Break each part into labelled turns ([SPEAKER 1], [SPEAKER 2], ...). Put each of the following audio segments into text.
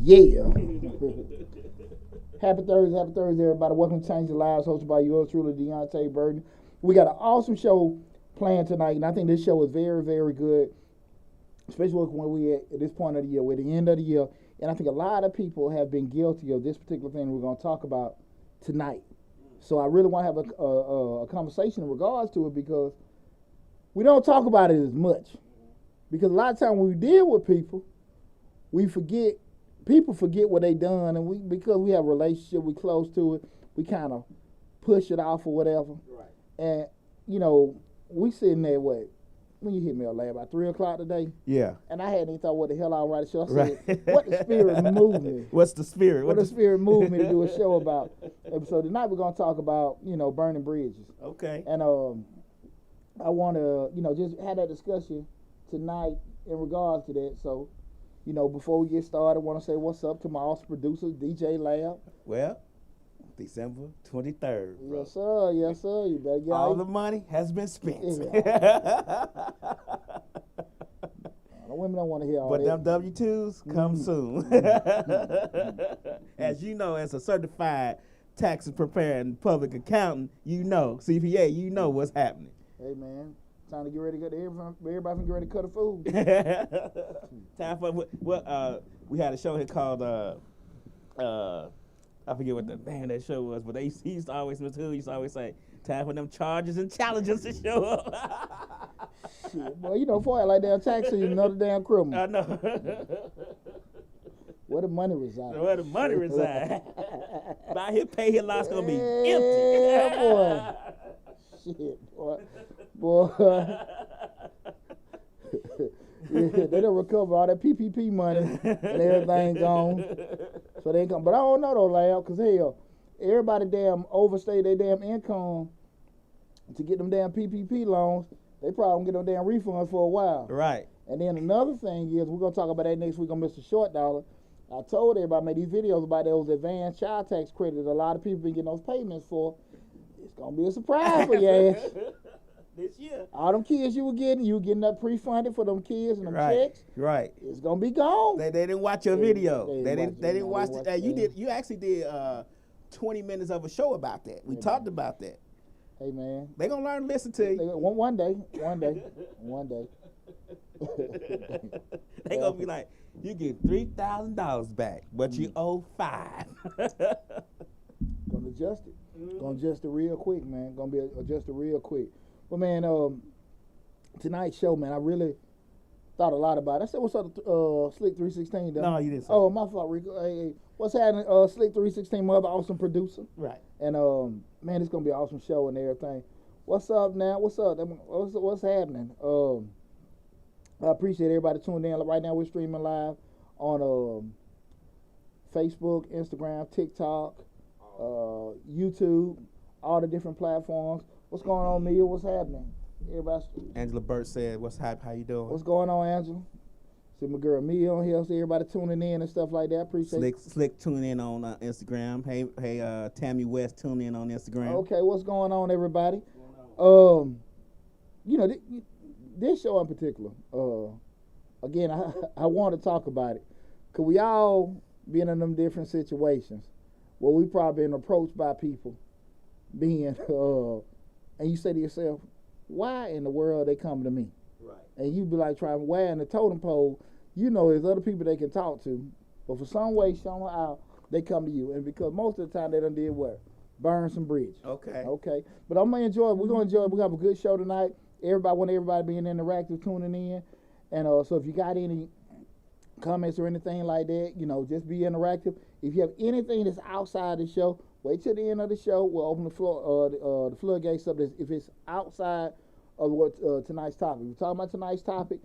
[SPEAKER 1] Yeah. Happy Thursday, everybody. Welcome to Change Your Lives, hosted by yours truly, Deonte Burden. We got an awesome show planned tonight, and I think this show is very, very good, especially when we at this point of the year. We're at the end of the year, and I think a lot of people have been guilty of this particular thing we're going to talk about tonight. So I really want to have a conversation in regards to it because we don't talk about it as much. Because a lot of times when we deal with people, people forget what they done, and because we have a relationship, we close to it, we kind of push it off or whatever.
[SPEAKER 2] Right.
[SPEAKER 1] And, we sitting there, when you hit me up late, about 3 o'clock today?
[SPEAKER 2] Yeah.
[SPEAKER 1] And I hadn't even thought what the hell I would write a show. I said,
[SPEAKER 2] Right.
[SPEAKER 1] what the spirit moved me?
[SPEAKER 2] What's the spirit?
[SPEAKER 1] What the spirit moved me to do a show about? So tonight we're going to talk about, burning bridges.
[SPEAKER 2] Okay.
[SPEAKER 1] And I want to, just have that discussion tonight in regards to that. So, before we get started, I want to say what's up to my awesome producers, DJ Lab.
[SPEAKER 2] Well, December 23rd. Bro.
[SPEAKER 1] Yes, sir. Yes, sir. You better get
[SPEAKER 2] all the money has been spent.
[SPEAKER 1] The women don't want to hear all
[SPEAKER 2] but
[SPEAKER 1] that.
[SPEAKER 2] them W-2s come soon. As you know, as a certified tax preparing public accountant, CPA, you know what's happening.
[SPEAKER 1] Hey, man. Time to get ready to everybody can get ready to cut a food.
[SPEAKER 2] Time for we had a show here called I forget what the name of that show was, but he used to always say, time for them charges and challenges to show up.
[SPEAKER 1] Shit, boy, for it like damn tax season, another damn criminal.
[SPEAKER 2] I know.
[SPEAKER 1] Where the money reside?
[SPEAKER 2] Where the money reside? By his pay, his lot's gonna be empty.
[SPEAKER 1] Yeah, boy. Shit, boy. Yeah, they don't recover all that PPP money and everything gone. So they come. But I don't know though, Lab, because hell, everybody damn overstay their damn income to get them damn PPP loans. They probably don't get them damn refunds for a while.
[SPEAKER 2] Right.
[SPEAKER 1] And then another thing is, we're going to talk about that next week on Mr. Short Dollar. I told everybody, I made these videos about those advanced child tax credits a lot of people been getting those payments for. It's going to be a surprise for your ass.
[SPEAKER 2] This year.
[SPEAKER 1] All them kids you were getting that pre-funded for them kids and them checks.
[SPEAKER 2] Right.
[SPEAKER 1] It's gonna be gone.
[SPEAKER 2] They didn't watch your video. They didn't watch it. You actually did 20 minutes of a show about that. We talked about that.
[SPEAKER 1] Hey man.
[SPEAKER 2] They gonna learn to listen to you.
[SPEAKER 1] One day.
[SPEAKER 2] They gonna be like, you get $3,000 back, but you owe $5.
[SPEAKER 1] Gonna adjust it. Gonna adjust it real quick, man. Gonna be adjusted real quick. But man, tonight's show, man, I really thought a lot about it. I said, what's up, Slick 316?
[SPEAKER 2] No, you didn't say
[SPEAKER 1] Oh, my fault, Rico. Hey, what's happening, Slick 316, my other awesome producer?
[SPEAKER 2] Right.
[SPEAKER 1] And, man, it's going to be an awesome show and everything. What's up now? What's up? What's happening? I appreciate everybody tuning in. Right now, we're streaming live on Facebook, Instagram, TikTok, YouTube, all the different platforms. What's going on, Mia? What's happening? Everybody.
[SPEAKER 2] Angela Burt said, "What's hype? How you doing?"
[SPEAKER 1] What's going on, Angela? See my girl Mia on here. See everybody tuning in and stuff like that. Appreciate
[SPEAKER 2] Slick tuning in on Instagram. Hey, Tammy West tuning in on Instagram.
[SPEAKER 1] Okay, what's going on, everybody? This show in particular. Again, I want to talk about it because we all been in them different situations where we probably been approached by people being and you say to yourself, why in the world they come to me?
[SPEAKER 2] Right.
[SPEAKER 1] And you be like trying, where in the totem pole, there's other people they can talk to, but for some way, somehow, they come to you. And because most of the time they done did what? Burn some bridges. Okay. But I'm going to enjoy it. We're going to enjoy it. We're going to have a good show tonight. Everybody being interactive, tuning in. And so if you got any comments or anything like that, just be interactive. If you have anything that's outside the show, wait till the end of the show. We'll open the floodgates up. If it's outside of what tonight's topic. If we're talking about tonight's topic,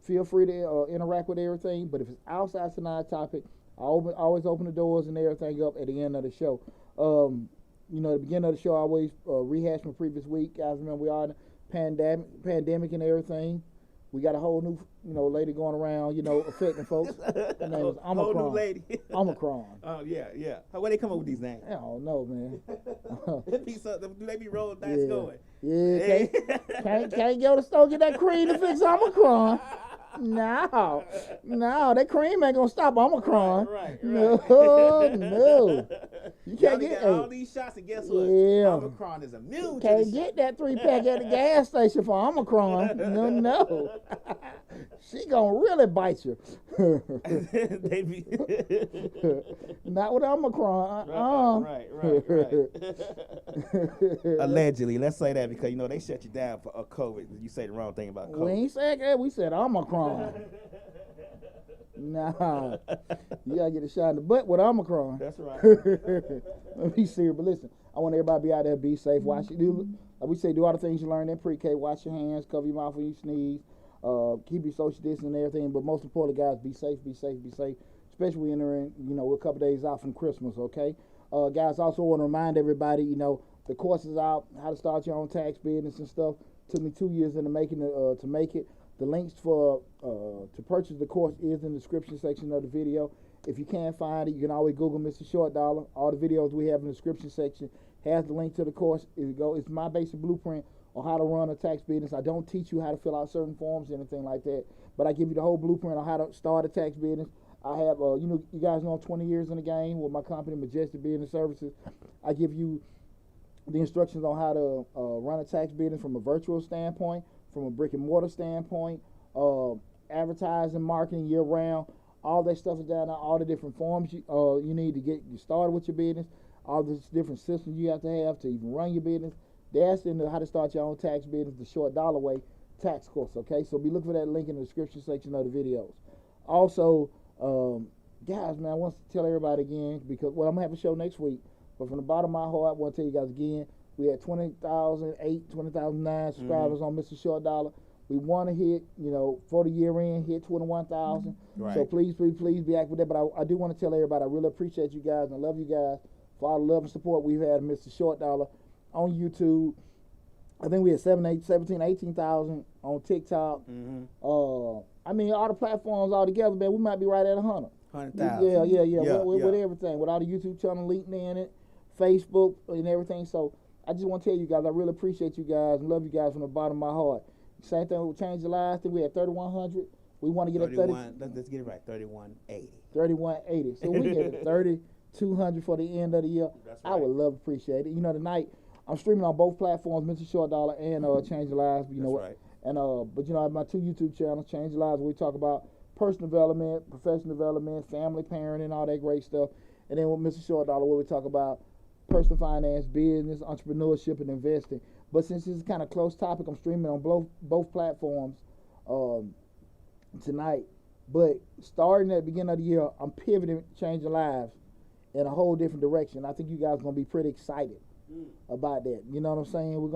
[SPEAKER 1] feel free to interact with everything. But if it's outside tonight's topic, I always open the doors and everything up at the end of the show. At the beginning of the show, I always rehash my previous week. Guys, remember we are in a pandemic and everything. We got a whole new, lady going around, affecting folks. Her name is Omicron.
[SPEAKER 2] Whole new lady.
[SPEAKER 1] Omicron.
[SPEAKER 2] Oh, yeah. Where they come up with these names?
[SPEAKER 1] I don't know, man.
[SPEAKER 2] Do they be rolling dice going?
[SPEAKER 1] Yeah, can't go to the store get that cream to fix Omicron. No, that cream ain't gonna stop Omicron.
[SPEAKER 2] Right.
[SPEAKER 1] No. You can't get
[SPEAKER 2] all these shots, and guess what?
[SPEAKER 1] Yeah.
[SPEAKER 2] Omicron is immune.
[SPEAKER 1] Can't get that 3-pack at the gas station for Omicron. No. She gonna really bite you. Not with Omicron.
[SPEAKER 2] Right. Allegedly, let's say that because they shut you down for COVID. You say the wrong thing about COVID.
[SPEAKER 1] We ain't said that. We said Omicron. Nah, you gotta get a shot in the butt with Omicron.
[SPEAKER 2] That's right.
[SPEAKER 1] Let me see here, but listen, I want everybody to be out there, be safe. Wash it. Like we say, do all the things you learned in pre-K. Wash your hands, cover your mouth when you sneeze, keep your social distance and everything. But most importantly, guys, be safe. Especially we entering, we're a couple days out from Christmas. Okay, guys. Also want to remind everybody, the course is out. How to start your own tax business and stuff. Took me 2 years in the making to make it. The links for to purchase the course is in the description section of the video. If you can't find it, you can always Google Mr. Short Dollar. All the videos we have in the description section has the link to the course. It's my basic blueprint on how to run a tax business. I don't teach you how to fill out certain forms or anything like that, but I give you the whole blueprint on how to start a tax business. I have, you guys know I'm 20 years in the game with my company, Majestic Business Services. I give you the instructions on how to run a tax business from a virtual standpoint, from a brick and mortar standpoint, advertising, marketing year round. All that stuff is down there, all the different forms you need to get you started with your business, all the different systems you have to even run your business. That's in the How to Start Your Own Tax Business, the Short Dollar Way tax course, okay? So be looking for that link in the description section of the videos. Also, guys, man, I want to tell everybody again, because, I'm going to have a show next week, but from the bottom of my heart, I want to tell you guys again, we had 20,009 subscribers on Mr. Short Dollar. We want to hit, for the year end, hit 21,000.
[SPEAKER 2] Right.
[SPEAKER 1] So please be active with that. But I do want to tell everybody, I really appreciate you guys and I love you guys for all the love and support we've had Mr. Short Dollar on YouTube. I think we had 18,000 on TikTok.
[SPEAKER 2] Mm-hmm.
[SPEAKER 1] All the platforms all together, man, we might be right at
[SPEAKER 2] 100,000.
[SPEAKER 1] Yeah. With everything, with all the YouTube channel linked in it, Facebook and everything. So I just want to tell you guys, I really appreciate you guys and love you guys from the bottom of my heart. Same thing with Change Your Lives. I think we had 3,100. We want to get
[SPEAKER 2] 31. Let's get it right. 3,180.
[SPEAKER 1] 3,180. So we get 3,200 for the end of the year.
[SPEAKER 2] That's right.
[SPEAKER 1] I would love to appreciate it. Tonight I'm streaming on both platforms, Mr. Short Dollar and Change Your Lives.
[SPEAKER 2] That's right.
[SPEAKER 1] And but I have my 2 YouTube channels, Change Your Lives, where we talk about personal development, professional development, family parenting, all that great stuff. And then with Mr. Short Dollar, where we talk about personal finance, business, entrepreneurship, and investing. But since this is kind of close topic, I'm streaming on both platforms tonight. But starting at the beginning of the year, I'm pivoting, changing lives in a whole different direction. I think you guys are gonna be pretty excited about that. You know what I'm saying? We're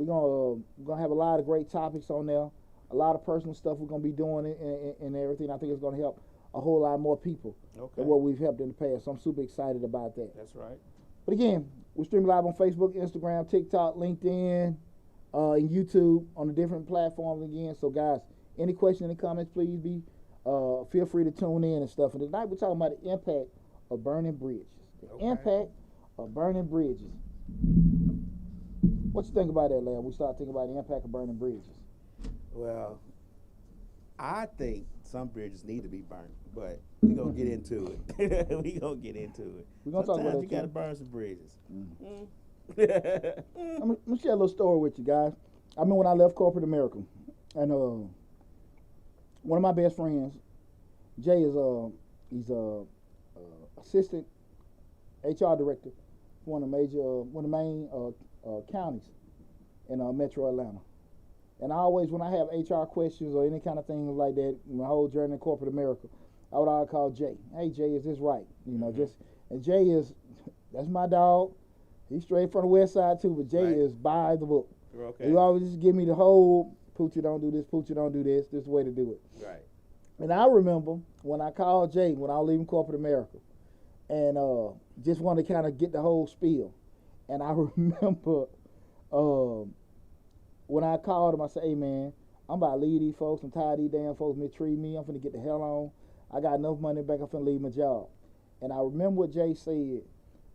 [SPEAKER 1] gonna have a lot of great topics on there, a lot of personal stuff we're gonna be doing and everything. I think it's gonna help a whole lot more people than what we've helped in the past. So I'm super excited about that.
[SPEAKER 2] That's right.
[SPEAKER 1] But again, we're streaming live on Facebook, Instagram, TikTok, LinkedIn, and YouTube on the different platforms again. So guys, any questions, any comments, please feel free to tune in and stuff. And tonight we're talking about the impact of burning bridges. The impact of burning bridges. What you think about that, Lam? We start thinking about the impact of burning bridges.
[SPEAKER 2] Well, I think some bridges need to be burned, but we're going to get into it. We're going to get into it.
[SPEAKER 1] We're going to talk about that.
[SPEAKER 2] You got to burn some bridges.
[SPEAKER 1] I'm going to share a little story with you guys. I mean, when I left corporate America, and one of my best friends, Jay, he's a assistant HR director for one of the main counties in Metro Atlanta. And I always, when I have HR questions or any kind of thing like that, my whole journey in corporate America, I would always call Jay. Hey, Jay, is this right? And Jay that's my dog. He's straight from the west side too, but Jay is by the book.
[SPEAKER 2] Okay.
[SPEAKER 1] He always just give me the whole, Poochie don't do this, Poochie don't do this, this is the way to do it.
[SPEAKER 2] Right.
[SPEAKER 1] And I remember when I called Jay, when I was leaving corporate America, and just wanted to kind of get the whole spiel. And I remember when I called him, I said, hey, man, I'm about to leave these folks. I'm tired of these damn folks mistreating me. I'm finna get the hell on. I got enough money back. I'm finna leave my job. And I remember what Jay said.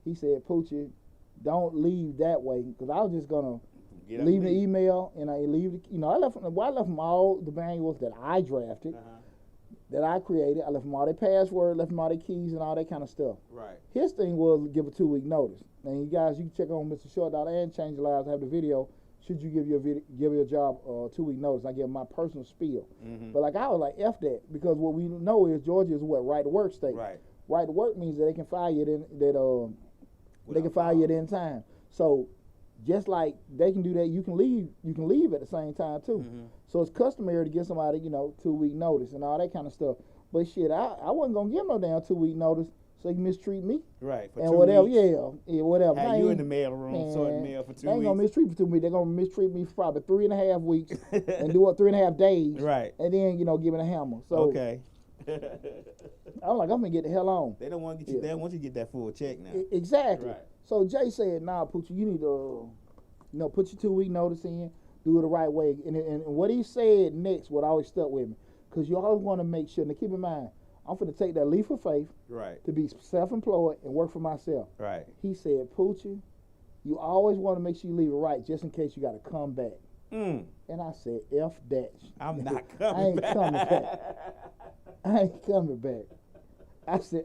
[SPEAKER 1] He said, Poochie, don't leave that way. Because I was just going to leave the email, and I leave I left them all the manuals that I drafted, that I created. I left them all their password, left them all their keys, and all that kind of stuff.
[SPEAKER 2] Right.
[SPEAKER 1] His thing was give a 2-week notice. And you guys, you can check on Mr. Short and Change Lives. I have the video. Should you give your job 2-week notice? I give my personal spiel. But like I was like, F that, because what we know is Georgia is what right to work state. Right. Right to work means that they can fire you they can fire you at any time. So just like they can do that, you can leave at the same time too. So it's customary to give somebody 2-week notice and all that kind of stuff. But shit, I wasn't gonna give no damn 2-week notice so you can mistreat me.
[SPEAKER 2] Right. For
[SPEAKER 1] and
[SPEAKER 2] 2
[SPEAKER 1] whateve
[SPEAKER 2] weeks.
[SPEAKER 1] Yeah, whatever.
[SPEAKER 2] Have you in the mail room sorting mail for 2 weeks.
[SPEAKER 1] They ain't gonna mistreat for 2 weeks. They're gonna mistreat me for probably 3.5 weeks and do it 3.5 days. Right. And then give it a hammer. So okay. I'm like, I'm gonna get the hell on.
[SPEAKER 2] They don't want to get you. They want you to get that full check now.
[SPEAKER 1] Exactly. Right. So Jay said, "Nah, Poochie, you need to, put your 2-week notice in, do it the right way." And what he said next, what always stuck with me, because you always want to make sure. Now, keep in mind, I'm finna take that leap of faith, right, to be self-employed and work for myself. Right. He said, "Poochie, you always want to make sure you leave it right, just in case you got to come back." And I said, "F that.
[SPEAKER 2] I'm not coming back.
[SPEAKER 1] I ain't coming back." I said,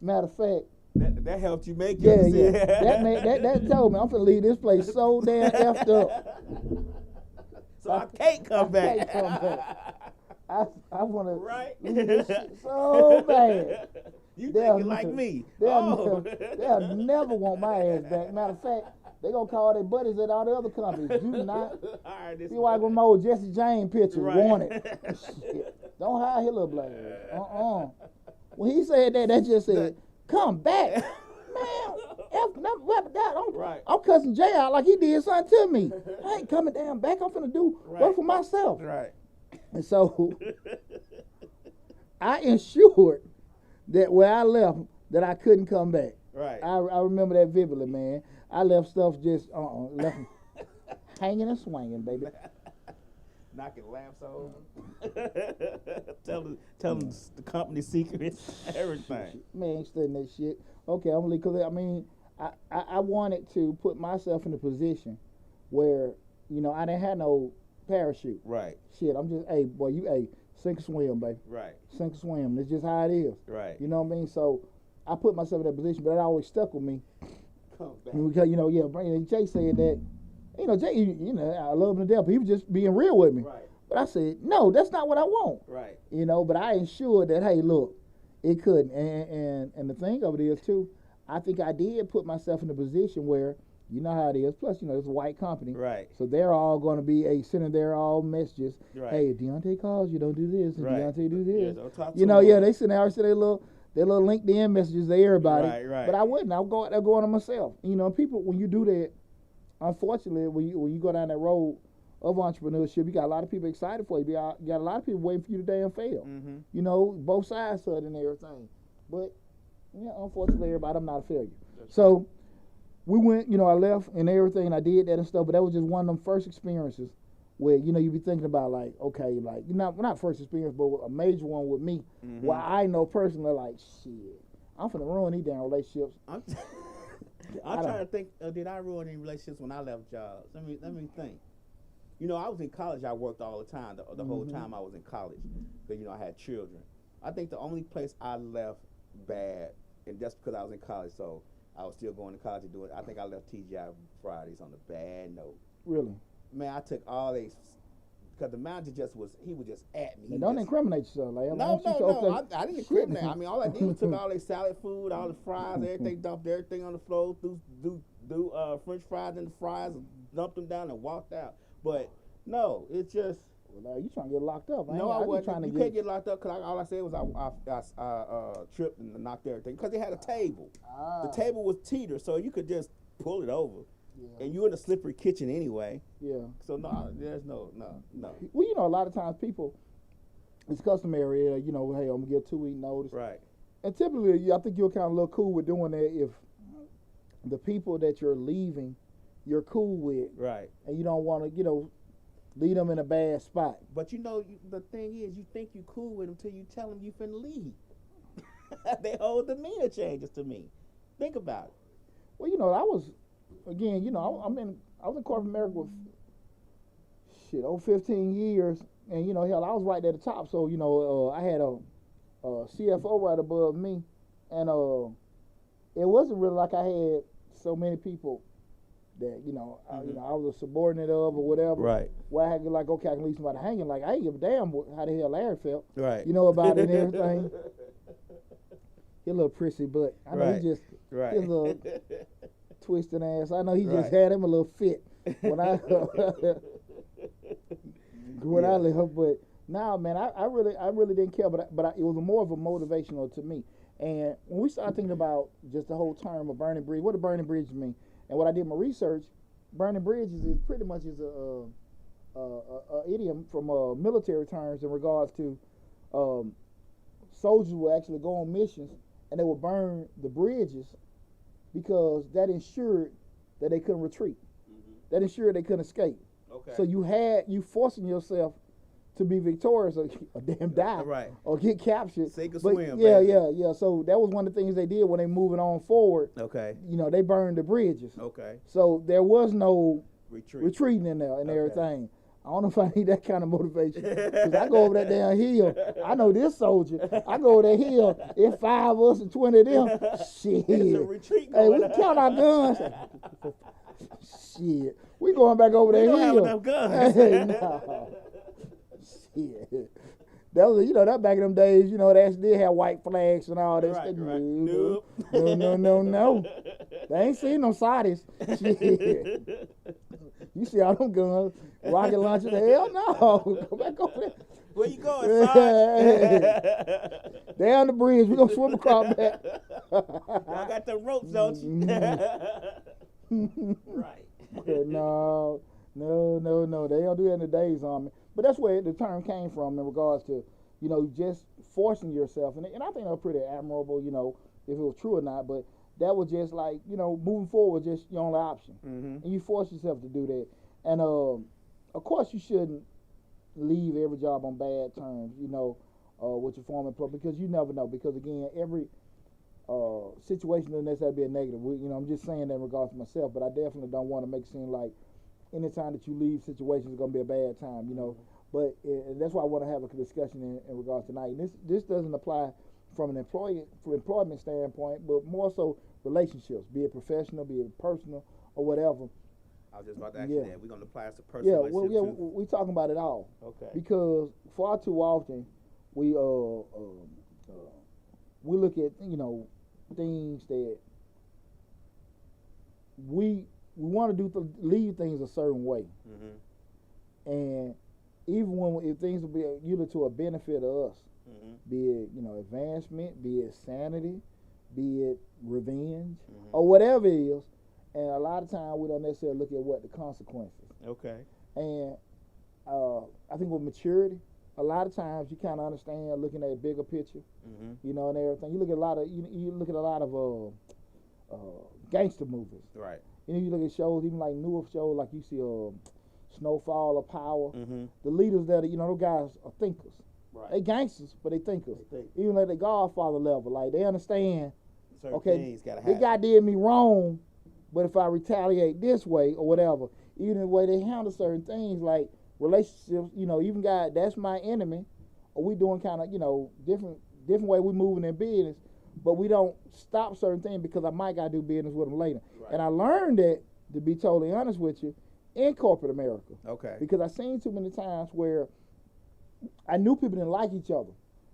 [SPEAKER 1] matter of fact.
[SPEAKER 2] That helped you make it.
[SPEAKER 1] Yeah. That told me I'm finna leave this place so damn effed up.
[SPEAKER 2] So I can't come back.
[SPEAKER 1] I can't come back. I want to leave this shit so bad.
[SPEAKER 2] You thinking like me.
[SPEAKER 1] They'll never want my ass back. Matter of fact, they gonna call their buddies at all the other companies. Do not. See why I go my old Jesse James picture. Right. Want it. Shit. Don't hire his little black ass. When he said that just said, "Come back." Man, I'm cussing Jay out like he did something to me. I ain't coming damn back. I'm finna work for myself. Right. And so I ensured that where I left, that I couldn't come back. Right. I remember that vividly, man. I left stuff just left hanging and swinging, baby.
[SPEAKER 2] Knocking lamps over. Tell them the company secrets, everything.
[SPEAKER 1] Man, ain't studying that shit. Okay, I'm gonna leave, because I mean, I wanted to put myself in a position where, I didn't have no parachute. Right. Shit, I'm just, hey, boy, sink or swim, baby. Right. Sink or swim. That's just how it is. Right. You know what I mean? So I put myself in that position, but it always stuck with me. Come back. Because, Jay said that. Jay, I love him to death, but he was just being real with me. Right. But I said, no, that's not what I want. Right. But I ensured that, hey, look, it couldn't. And the thing of it is, too, I think I did put myself in a position where, you know how it is. Plus, it's a white company. Right. So they're all going to be sending their all messages. Right. Hey, if Deonte calls you, don't do this. And Deonte do this. Yeah, they send their little LinkedIn messages to everybody. Right, right. But I wouldn't. I'll go out there going to myself. People, when you do that, unfortunately, when you go down that road of entrepreneurship, you got a lot of people excited for you. You got a lot of people waiting for you to damn fail. Mm-hmm. Both sides of it and everything. But, unfortunately, everybody, I'm not a failure. So we went, I left and everything, and I did that and stuff, but that was just one of them first experiences where, you be thinking about, like, okay, like, not first experience, but a major one with me, where I know personally, like, shit, I'm finna ruin these damn relationships.
[SPEAKER 2] I'm trying to think, did I ruin any relationships when I left jobs? Let me think. I was in college. I worked all the time, the whole time I was in college, because, I had children. I think the only place I left bad, and that's because I was in college, so I was still going to college to do it. I think I left TGI Fridays on a bad note.
[SPEAKER 1] Really?
[SPEAKER 2] Man, I took all these, because the manager he was just at me.
[SPEAKER 1] Don't incriminate yourself. Like,
[SPEAKER 2] no, I didn't incriminate. I mean, all I did was took all their salad food, all the fries, everything, dumped everything on the floor, do French fries in the fries, dumped them down and walked out. But no, it's just.
[SPEAKER 1] Well, you trying to get locked up?
[SPEAKER 2] No, I wasn't. You can't get locked up because all I said was I tripped and knocked everything because they had a table. The table was teeter, so you could just pull it over. Yeah. And you're in a slippery kitchen anyway. Yeah. So no, there's no.
[SPEAKER 1] Well, a lot of times people, it's customary, hey, I'm gonna get a 2-week notice. Right. And typically, I think you're kind of a little cool with doing that if the people that you're leaving, you're cool with. Right. And you don't want to, leave them in a bad spot.
[SPEAKER 2] But the thing is, you think you cool with them till you tell them you finna leave. Their whole demeanor changes to me. Think about it.
[SPEAKER 1] Well, I was. Again, I was in corporate America over 15 years, and you know, hell, I was right at the top. So you know, I had a CFO right above me, and it wasn't really like I had so many people that you know, I was a subordinate of or whatever.
[SPEAKER 2] Right.
[SPEAKER 1] Where I had to like, okay, I can leave somebody hanging. Like I ain't give a damn how the hell Larry felt.
[SPEAKER 2] Right.
[SPEAKER 1] You know about it and everything. He a little prissy, but I know he just his little twisting ass. I know he just had him a little fit when I I left. But now, man, I really didn't care. But it was more of a motivational to me. And when we started thinking about just the whole term of burning bridge, what do burning bridges mean? And when I did my research, burning bridges is pretty much is a idiom from military terms in regards to soldiers will actually go on missions and they will burn the bridges because that ensured that they couldn't retreat. That ensured they couldn't escape. Okay. So you forcing yourself to be victorious or damn die or get captured.
[SPEAKER 2] Sink or swim.
[SPEAKER 1] Yeah. So that was one of the things they did when they moving on forward.
[SPEAKER 2] Okay.
[SPEAKER 1] You know, they burned the bridges.
[SPEAKER 2] Okay.
[SPEAKER 1] So there was no retreating in there and everything. I don't know if I need that kind of motivation. Because I go over that damn hill. I know this soldier. I go over that hill. It's 5 of us and 20 of them. Shit.
[SPEAKER 2] It's a retreat
[SPEAKER 1] hey, we count our guns. Shit. We going back over that hill.
[SPEAKER 2] We don't have enough guns.
[SPEAKER 1] Hey, no. Shit. That was, you know, that back in them days, you know, they actually did have white flags and all this.
[SPEAKER 2] Right.
[SPEAKER 1] No. They ain't seen no Saudis. Shit. You see all them guns, rocket launchers? Hell no. Go back over there.
[SPEAKER 2] Where you going, Sarge?
[SPEAKER 1] Down the bridge. We're going to swim across back.
[SPEAKER 2] I got the ropes, don't you? Right.
[SPEAKER 1] No. They don't do that in the days Army. But that's where the term came from in regards to, you know, just forcing yourself. And I think that was pretty admirable, you know, if it was true or not. But that was just like, you know, moving forward, just your only option. And you force yourself to do that. And, of course, you shouldn't leave every job on bad terms, you know, with your former employer, because you never know. Because, again, every situation doesn't necessarily be a negative. You know, I'm just saying that in regards to myself, but I definitely don't want to make it seem like anytime that you leave situations is going to be a bad time, you know. But that's why I want to have a discussion in regards to tonight. And this doesn't apply from an employment standpoint, but more so relationships, be it professional, be it personal, or whatever.
[SPEAKER 2] I was just about to ask you that. We're going to apply this to personal relationships too.
[SPEAKER 1] We're talking about it all.
[SPEAKER 2] Okay.
[SPEAKER 1] Because far too often we look at, you know, things that we want to do, leave things a certain way. And even if things will be either to a benefit of us, be it, you know, advancement, be it sanity, be it revenge, or whatever it is. And a lot of times we don't necessarily look at what the consequences.
[SPEAKER 2] Okay.
[SPEAKER 1] And I think with maturity, a lot of times you kind of understand looking at a bigger picture, you know, and everything. You look at a lot of gangster movies.
[SPEAKER 2] Right.
[SPEAKER 1] You know, you look at shows, even like newer shows, like you see Snowfall or Power. The leaders that, you know, those guys are thinkers.
[SPEAKER 2] Right.
[SPEAKER 1] They gangsters, but they thinkers. Even at the Godfather level, like they understand.
[SPEAKER 2] Certain things gotta happen.
[SPEAKER 1] This guy did me wrong, but if I retaliate this way or whatever, even the way they handle certain things like relationships, you know, even God, that's my enemy, or we doing kind of, you know, different way we moving in business, but we don't stop certain things because I might gotta do business with them later. Right. And I learned that, to be totally honest with you, in corporate America. Okay. Because I seen too many times where I knew people didn't like each other,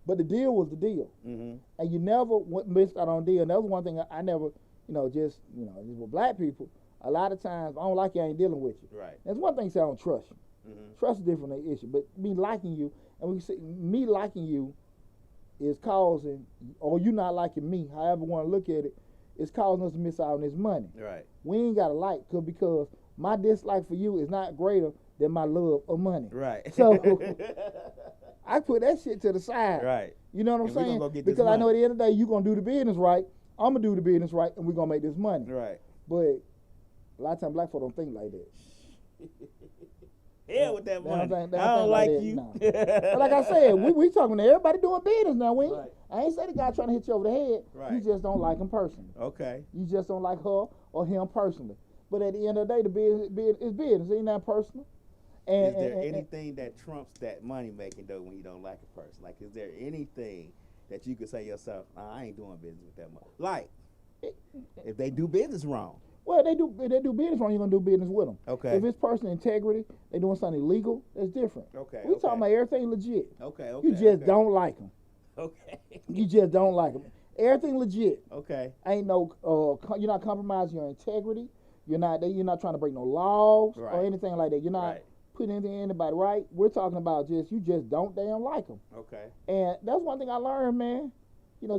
[SPEAKER 1] but the deal was the deal, and you never missed out on a deal. And that was one thing I never, you know, just with black people. A lot of times I don't like you, I ain't dealing with you. Right. That's one thing. Say I don't trust you. Trust is a different issue, but me liking you, and we say me liking you is causing, or you not liking me, however you want to look at it, it's causing us to miss out on this money. Right. We ain't got to like, because my dislike for you is not greater than my love of money. Right. So I put that shit to the side. Right. You know what I'm saying? Because I know at the end of the day, you're going to do the business right, I'm going to do the business right, and we're going to make this money. Right. But a lot of times black folk don't think like that.
[SPEAKER 2] Yeah, with that money. I don't like you.
[SPEAKER 1] No. But like I said, we talking to everybody doing business now. I ain't say the guy trying to hit you over the head. Right. You just don't like him personally. Okay. You just don't like her or him personally. But at the end of the day, the business is business. It ain't that personal.
[SPEAKER 2] is there anything that trumps that money making though when you don't like a person? Like, is there anything that you could say to yourself, I ain't doing business with that much? Like, if they do business wrong.
[SPEAKER 1] Well, they do business wrong, you're going to do business with them.
[SPEAKER 2] Okay.
[SPEAKER 1] If it's personal integrity, they doing something illegal, that's different.
[SPEAKER 2] Okay.
[SPEAKER 1] We talking about everything legit.
[SPEAKER 2] Okay.
[SPEAKER 1] You just don't like them.
[SPEAKER 2] Okay.
[SPEAKER 1] You just don't like them. Everything legit.
[SPEAKER 2] Okay.
[SPEAKER 1] Ain't no, you're not compromising your integrity. You're not trying to break no laws or anything like that. You're not putting anything in anybody, right? We're talking about you just don't damn like them.
[SPEAKER 2] Okay.
[SPEAKER 1] And that's one thing I learned, man.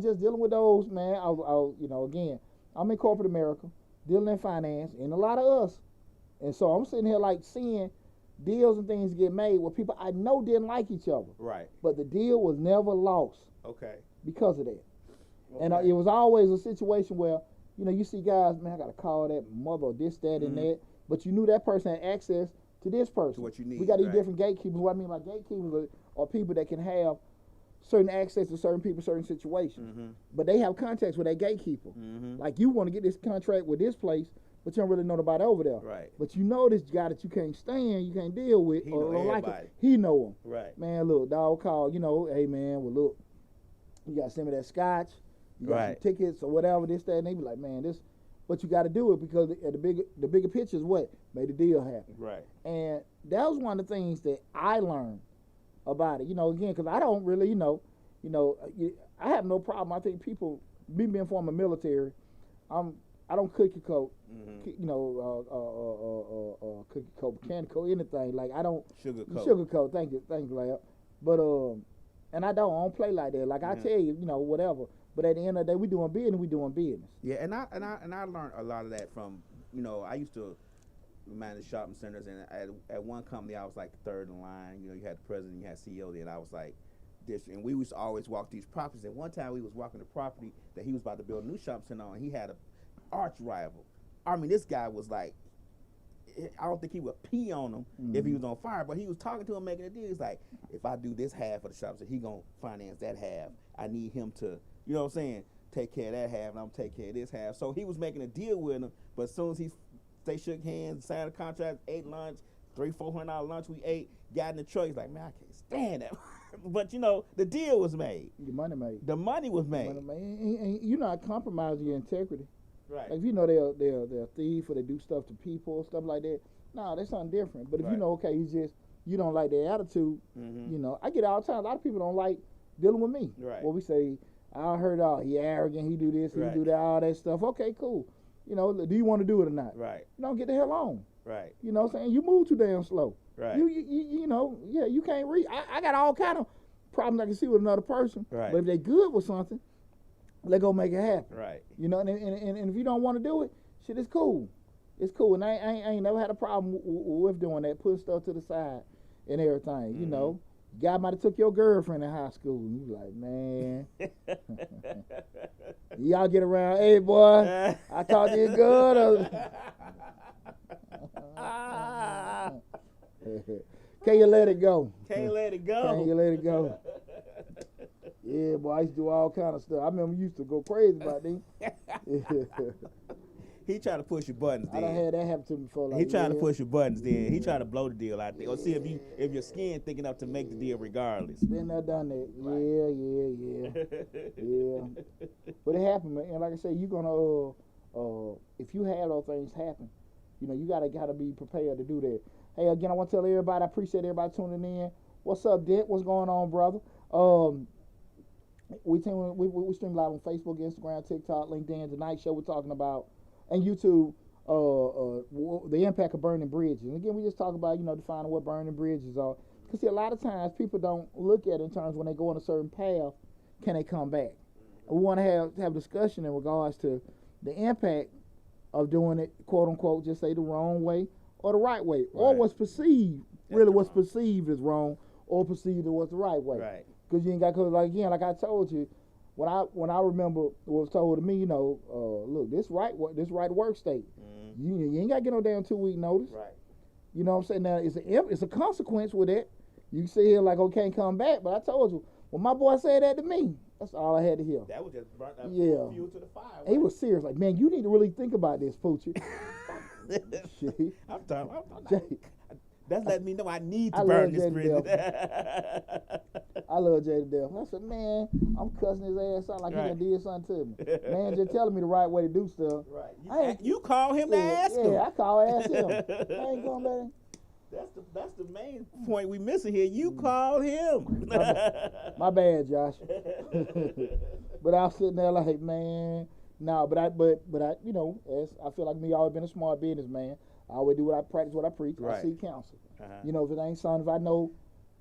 [SPEAKER 1] Just dealing with those, man. Again, I'm in corporate America, dealing in finance, and a lot of us. And so I'm sitting here like seeing deals and things get made where people I know didn't like each other.
[SPEAKER 2] Right.
[SPEAKER 1] But the deal was never lost.
[SPEAKER 2] Okay.
[SPEAKER 1] Because of that.
[SPEAKER 2] Okay.
[SPEAKER 1] And it was always a situation where, you see guys, man, I got to call that mother or this, that, and that. But you knew that person had access to this person.
[SPEAKER 2] To what you need.
[SPEAKER 1] We got these different gatekeepers. What I mean by gatekeepers are people that can have certain access to certain people, certain situations.
[SPEAKER 2] Mm-hmm.
[SPEAKER 1] But they have contacts with that gatekeeper.
[SPEAKER 2] Mm-hmm.
[SPEAKER 1] Like you want to get this contract with this place, but you don't really know nobody over there.
[SPEAKER 2] Right.
[SPEAKER 1] But you know this guy that you can't stand, you can't deal with, or don't like him. He know him.
[SPEAKER 2] Right.
[SPEAKER 1] Man, look, dog call, hey man, well look, you got to send me that scotch. You got some tickets or whatever, this, that, and they be like, man, this, but you got to do it because the bigger picture is what made the deal happen.
[SPEAKER 2] Right.
[SPEAKER 1] And that was one of the things that I learned about it. Again, because I don't really, I have no problem. I think people, me being former military, I don't cookie coat, cookie coat, candy coat, anything. Like I don't sugar coat. Thank you, Larry. But and I don't play like that. Like I tell you, whatever. But at the end of the day, we doing business.
[SPEAKER 2] Yeah, and I learned a lot of that from, I used to manage shopping centers, and at one company I was like third in line. You had the president, you had CEO, then I was like this, and we used to always walk these properties. And one time we was walking the property that he was about to build a new shopping center on, and he had a arch rival. I mean, this guy was like, I don't think he would pee on him if he was on fire, but he was talking to him, making a deal. He's like, if I do this half of the shopping center, he gonna finance that half. I need him to, take care of that half, and I'm gonna take care of this half. So he was making a deal with him, but as soon as they shook hands, signed a contract, ate lunch, $300-400 lunch we ate, got in the truck, he's like, man, I can't stand that. But the deal was made.
[SPEAKER 1] The money made.
[SPEAKER 2] The money was made.
[SPEAKER 1] And you're not compromising your integrity.
[SPEAKER 2] Right.
[SPEAKER 1] Like if they're a thief or they do stuff to people, stuff like that. No, that's something different. But if okay, you don't like their attitude, I get it all the time. A lot of people don't like dealing with me. Right. Well, we say, I heard he arrogant, he do this, he do that, all that stuff. Okay, cool. Do you want to do it or not?
[SPEAKER 2] Right.
[SPEAKER 1] Don't get the hell on.
[SPEAKER 2] Right.
[SPEAKER 1] You know what I'm saying? You move too damn slow.
[SPEAKER 2] Right.
[SPEAKER 1] You can't read. I got all kind of problems I can see with another person.
[SPEAKER 2] Right.
[SPEAKER 1] But if they good with something, they go make it happen.
[SPEAKER 2] Right.
[SPEAKER 1] And if you don't want to do it, shit, it's cool. It's cool. And I ain't never had a problem with doing that, putting stuff to the side and everything.
[SPEAKER 2] Mm-hmm.
[SPEAKER 1] Guy might have took your girlfriend in high school. And you like, man. Y'all get around, hey, boy, I talked to you good. Can you let it go?
[SPEAKER 2] Can't let it go.
[SPEAKER 1] Can you let it go? Yeah, boy, I used to do all kind of stuff. I remember you used to go crazy about these.
[SPEAKER 2] He trying to push your buttons.
[SPEAKER 1] I done had that happen to me before.
[SPEAKER 2] He trying to push your buttons. Then he trying to blow the deal out there, or see if your skin thick enough to make the deal regardless.
[SPEAKER 1] Been there, done that. Right. Yeah. But it happened, man. And like I said, you gonna if you have those things happen, you gotta be prepared to do that. Hey, again, I want to tell everybody, I appreciate everybody tuning in. What's up, Dent? What's going on, brother? We stream live on Facebook, Instagram, TikTok, LinkedIn. Tonight show we're talking about, and YouTube, the impact of burning bridges. And again, we just talk about, defining what burning bridges are. Because see, a lot of times people don't look at it in terms when they go on a certain path, can they come back? And we want to have discussion in regards to the impact of doing it, quote unquote, just say the wrong way or the right way, or what's perceived, what's perceived as wrong, or perceived as what's the right way.
[SPEAKER 2] Right.
[SPEAKER 1] Because you ain't got, cause like I told you, when I remember what was told to me, look, this right work state. Mm-hmm. You ain't got to get no damn 2-week notice.
[SPEAKER 2] Right.
[SPEAKER 1] You know what I'm saying? Now it's a consequence with that. You sit here like, okay, can't come back. But I told you, when my boy said that to me, that's all I had to hear.
[SPEAKER 2] That was just burnt up fuel to the fire. Right?
[SPEAKER 1] He was serious. Like, man, you need to really think about this, Poochie.
[SPEAKER 2] I'm done. That's letting me know I need to burn this bridge.
[SPEAKER 1] I love Jay to death. I said, man, I'm cussing his ass out like he done did something to me. Man, just telling me the right way to do stuff.
[SPEAKER 2] Right. You call him to ask him.
[SPEAKER 1] Yeah, I ask him. I ain't going back.
[SPEAKER 2] That's the main point we missing here. You called him.
[SPEAKER 1] My bad, Josh. But I was sitting there like, man, no. But I, you know, as I feel like me, always been a smart businessman. I always do what I practice, what I preach. I seek counsel. You know, if it ain't something, if I know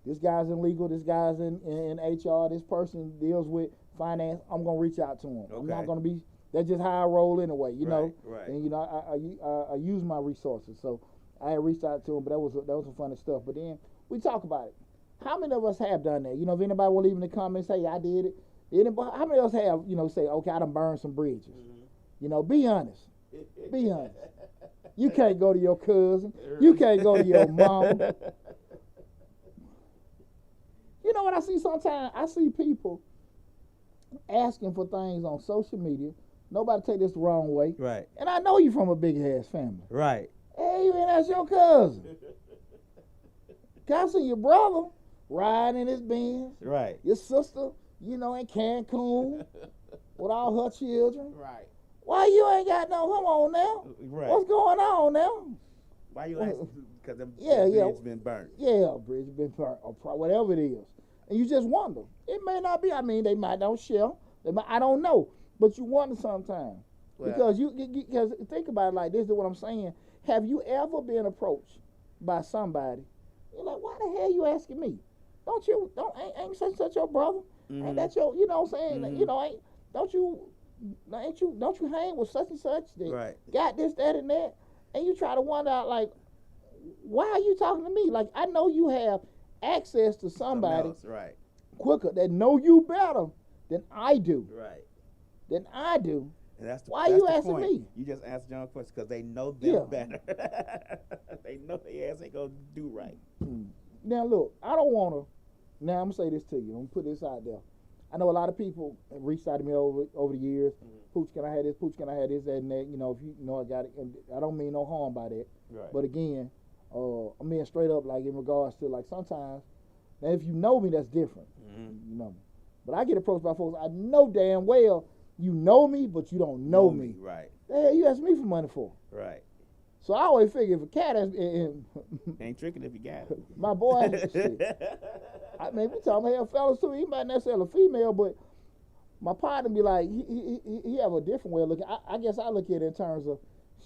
[SPEAKER 1] this guy's in legal, this guy's in HR, this person deals with finance, I'm gonna reach out to him. I'm not gonna be. That's just how I roll anyway. You know.
[SPEAKER 2] Right.
[SPEAKER 1] And you know, I use my resources. So I had reached out to him, but that was some funny stuff. But then we talk about it. How many of us have done that? You know, if anybody will leave in the comments, say I did it. Anybody, how many of us have, you know, say, okay, I done burned some bridges. You know, be honest. Be honest. You can't go to your cousin. You can't go to your mama. You know what I see sometimes? I see people asking for things on social media. Nobody take this the wrong way.
[SPEAKER 2] Right.
[SPEAKER 1] And I know you from a big-ass family.
[SPEAKER 2] Right.
[SPEAKER 1] Hey, you ain't ask your cousin. I see your brother riding in his Benz.
[SPEAKER 2] Right.
[SPEAKER 1] Your sister, you know, in Cancun with all her children.
[SPEAKER 2] Right.
[SPEAKER 1] Why you ain't got no, come on now.
[SPEAKER 2] Right.
[SPEAKER 1] What's going on now?
[SPEAKER 2] Why you asking? Because the bridge been burnt.
[SPEAKER 1] Yeah, bridge been burnt, or whatever it is. And you just wonder. It may not be, I mean, they might not share. I don't know. But you wonder sometimes. Well, because think about it like this, is what I'm saying. Have you ever been approached by somebody? You're like, why the hell you asking me? Ain't such your brother? Ain't that your, you know what I'm saying? You know, don't you hang with such and such that got this, that, and that? And you try to wonder out like, why are you talking to me? Like, I know you have access to somebody quicker that know you better than I do.
[SPEAKER 2] Right.
[SPEAKER 1] Than I do.
[SPEAKER 2] And
[SPEAKER 1] why are you asking
[SPEAKER 2] point.
[SPEAKER 1] me?
[SPEAKER 2] You just asked John questions because they know them better. They know their ass ain't gonna do right.
[SPEAKER 1] Now look, I don't wanna. Now I'm gonna say this to you. I'm gonna put this out there. I know a lot of people have reached out to me over the years. Pooch, can I have this? Pooch, can I have this? That and that. You know, if you know I got it, and I don't mean no harm by that.
[SPEAKER 2] Right.
[SPEAKER 1] But again, I'm being straight up, like in regards to like sometimes. Now, if you know me, that's different. You know me. But I get approached by folks I know damn well you know me, but you don't know me.
[SPEAKER 2] Right.
[SPEAKER 1] The hell you ask me for money for?
[SPEAKER 2] Right.
[SPEAKER 1] So I always figure if a cat has,
[SPEAKER 2] ain't tricking if you got it.
[SPEAKER 1] My boy, shit. I mean, we talking about fellas too. He might not sell a female, but my partner be like, he have a different way of looking. I guess I look at it in terms of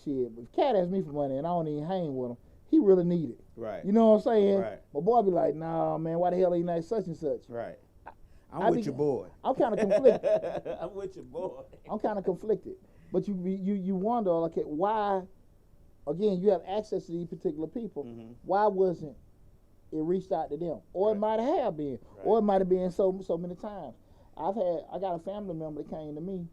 [SPEAKER 1] shit. If cat asks me for money and I don't even hang with him, he really need it.
[SPEAKER 2] Right.
[SPEAKER 1] You know what I'm saying?
[SPEAKER 2] Right.
[SPEAKER 1] My boy be like, nah, man, why the hell ain't that such and such?
[SPEAKER 2] Right. I'm with your boy.
[SPEAKER 1] I'm kind of conflicted.
[SPEAKER 2] I'm with your boy.
[SPEAKER 1] I'm kind of conflicted. But you wonder, okay, why, again, you have access to these particular people. Why wasn't it reached out to them? Or it might have been. Or it might have been so many times. I got a family member that came to me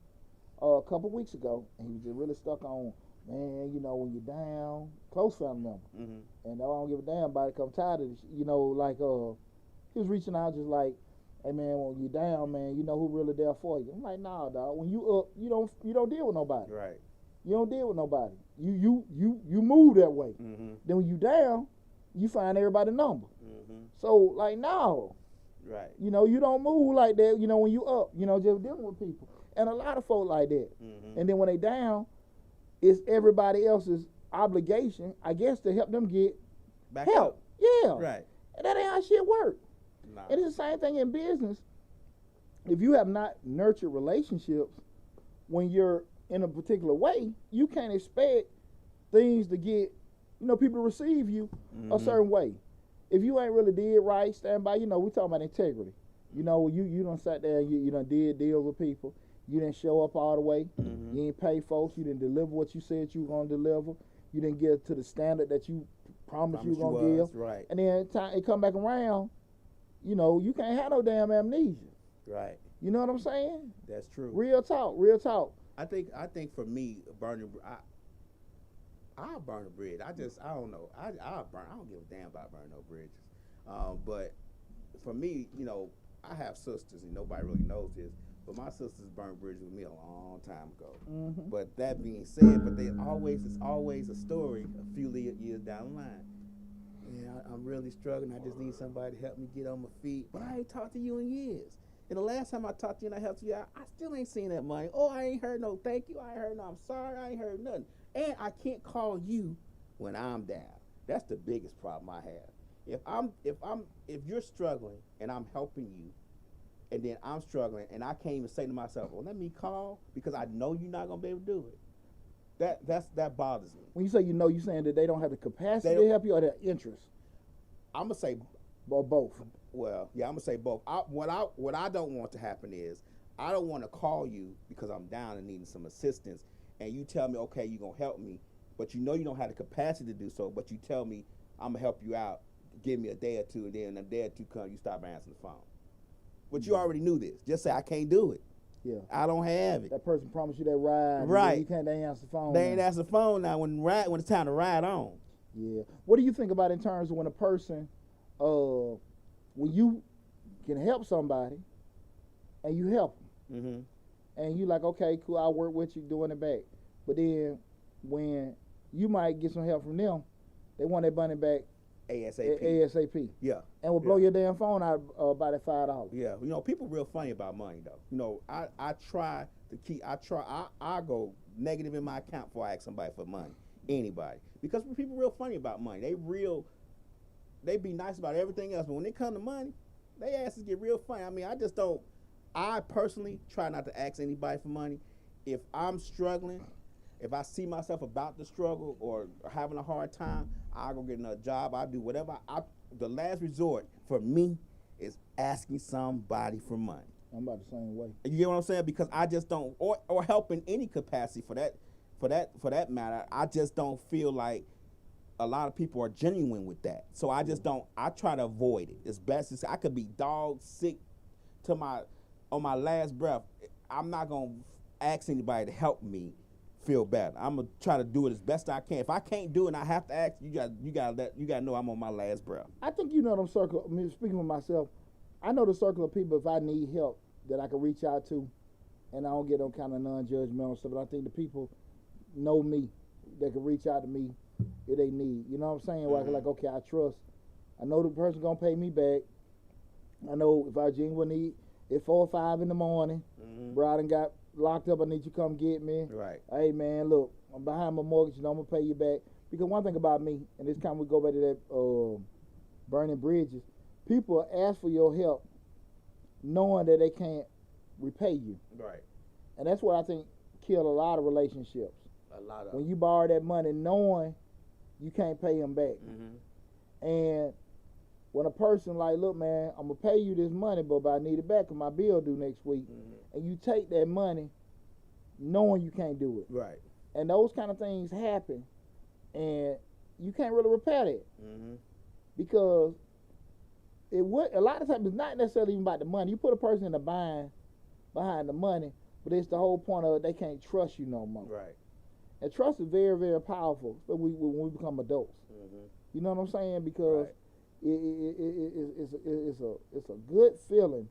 [SPEAKER 1] a couple weeks ago, and he was just really stuck on, man, you know, when you're down, close family member. And I don't give a damn about it, 'cause I'm tired of this, you know, like, he was reaching out just like, hey man, when you down, man, you know who really there for you. I'm like, nah, dog. When you up, you don't deal with nobody.
[SPEAKER 2] Right.
[SPEAKER 1] You don't deal with nobody. You move that way. Then when you down, you find everybody's number. So like, no.
[SPEAKER 2] Right.
[SPEAKER 1] You know, you don't move like that. You know, when you up, you know, just dealing with people, and a lot of folk like that. And then when they down, it's everybody else's obligation, I guess, to help them get
[SPEAKER 2] back
[SPEAKER 1] help.
[SPEAKER 2] Up.
[SPEAKER 1] Yeah.
[SPEAKER 2] Right.
[SPEAKER 1] And that ain't how shit work.
[SPEAKER 2] Nah.
[SPEAKER 1] And it's the same thing in business. If you have not nurtured relationships when you're in a particular way, you can't expect things to get, you know, people to receive you a certain way. If you ain't really did right, stand by, you know, we talking about integrity. You know, you done sat there and you done did deals with people. You didn't show up all the way. You didn't pay folks. You didn't deliver what you said you were going to deliver. You didn't get to the standard that you promised you were going to give.
[SPEAKER 2] Right.
[SPEAKER 1] And then time it come back around, you know, you can't have no damn amnesia.
[SPEAKER 2] Right.
[SPEAKER 1] You know what I'm saying?
[SPEAKER 2] That's true.
[SPEAKER 1] Real talk, real talk.
[SPEAKER 2] I think for me, I'll burn a bridge. I don't know. I'll burn. I don't give a damn about burning no bridges. But for me, you know, I have sisters, and nobody really knows this. But my sisters burned bridges with me a long time ago. But that being said, it's always a story a few years down the line. man, I'm really struggling. I just need somebody to help me get on my feet. But I ain't talked to you in years. And the last time I talked to you and I helped you out, I still ain't seen that money. Oh, I ain't heard no thank you. I ain't heard no I'm sorry. I ain't heard nothing. And I can't call you when I'm down. That's the biggest problem I have. If you're struggling and I'm helping you, and then I'm struggling and I can't even say to myself, well, let me call because I know you're not gonna be able to do it. That bothers me.
[SPEAKER 1] When you say you saying that they don't have the capacity to help you or their interest?
[SPEAKER 2] I'm gonna say
[SPEAKER 1] both.
[SPEAKER 2] Well, yeah, I'm gonna say both. What I don't want to happen is I don't want to call you because I'm down and needing some assistance, and you tell me, okay, you're gonna help me, but you know you don't have the capacity to do so. But you tell me I'm gonna help you out, give me a day or two, and then a day or two come, you stop answering the phone. But you already knew this. Just say I can't do it.
[SPEAKER 1] Yeah,
[SPEAKER 2] I don't have it.
[SPEAKER 1] That person promised you that ride.
[SPEAKER 2] Right.
[SPEAKER 1] You can't. They ain't answer the phone.
[SPEAKER 2] They ain't answer the phone now when it's time to ride on.
[SPEAKER 1] Yeah. What do you think about in terms of when a person, when you can help somebody, and you help them, and you like, okay, cool, I'll work with you doing it back. But then when you might get some help from them, they want their money back ASAP.
[SPEAKER 2] Yeah.
[SPEAKER 1] And will blow your damn phone out by that $5.
[SPEAKER 2] Yeah. You know, people real funny about money though. You know, I try to keep. I go negative in my account before I ask somebody for money. Anybody, because people real funny about money. They be nice about everything else, but when it come to money, they asses get real funny. I mean, I personally try not to ask anybody for money. If I'm struggling, if I see myself about to struggle or having a hard time, I'll go get another job. I'll do whatever. The last resort for me is asking somebody for money.
[SPEAKER 1] I'm about the same way.
[SPEAKER 2] You get what I'm saying? Because I just don't, or help in any capacity for that matter. I just don't feel like a lot of people are genuine with that. So I just don't. I try to avoid it as best as I could. Be dog sick on my last breath. I'm not gonna ask anybody to help me feel better. I'm gonna try to do it as best I can. If I can't do it and I have to ask, you gotta know I'm on my last breath.
[SPEAKER 1] I think you know them circle. I mean, speaking for myself, I know the circle of people if I need help that I can reach out to, and I don't get no kind of non-judgmental stuff. But I think the people know me, that can reach out to me if they need. You know what I'm saying? Where I can like, okay, I trust. I know the person gonna pay me back. I know if I genuinely need at 4 or 5 in the morning, bro, I done got locked up, I need you to come get me.
[SPEAKER 2] Right.
[SPEAKER 1] Hey man, look, I'm behind my mortgage, you know, I'm gonna pay you back. Because one thing about me, and this time we go back to that burning bridges, people ask for your help knowing that they can't repay you.
[SPEAKER 2] Right.
[SPEAKER 1] And that's what I think killed a lot of relationships. When you borrow that money knowing you can't pay them back. And when a person like, look man, I'm gonna pay you this money, but I need it back because my bill due next week. And you take that money knowing you can't do it.
[SPEAKER 2] Right.
[SPEAKER 1] And those kind of things happen, and you can't really repair that. Because a lot of times it's not necessarily even about the money. You put a person in a bind behind the money, but it's the whole point of they can't trust you no more.
[SPEAKER 2] Right.
[SPEAKER 1] And trust is very, very powerful when we become adults. You know what I'm saying? Because it's a good feeling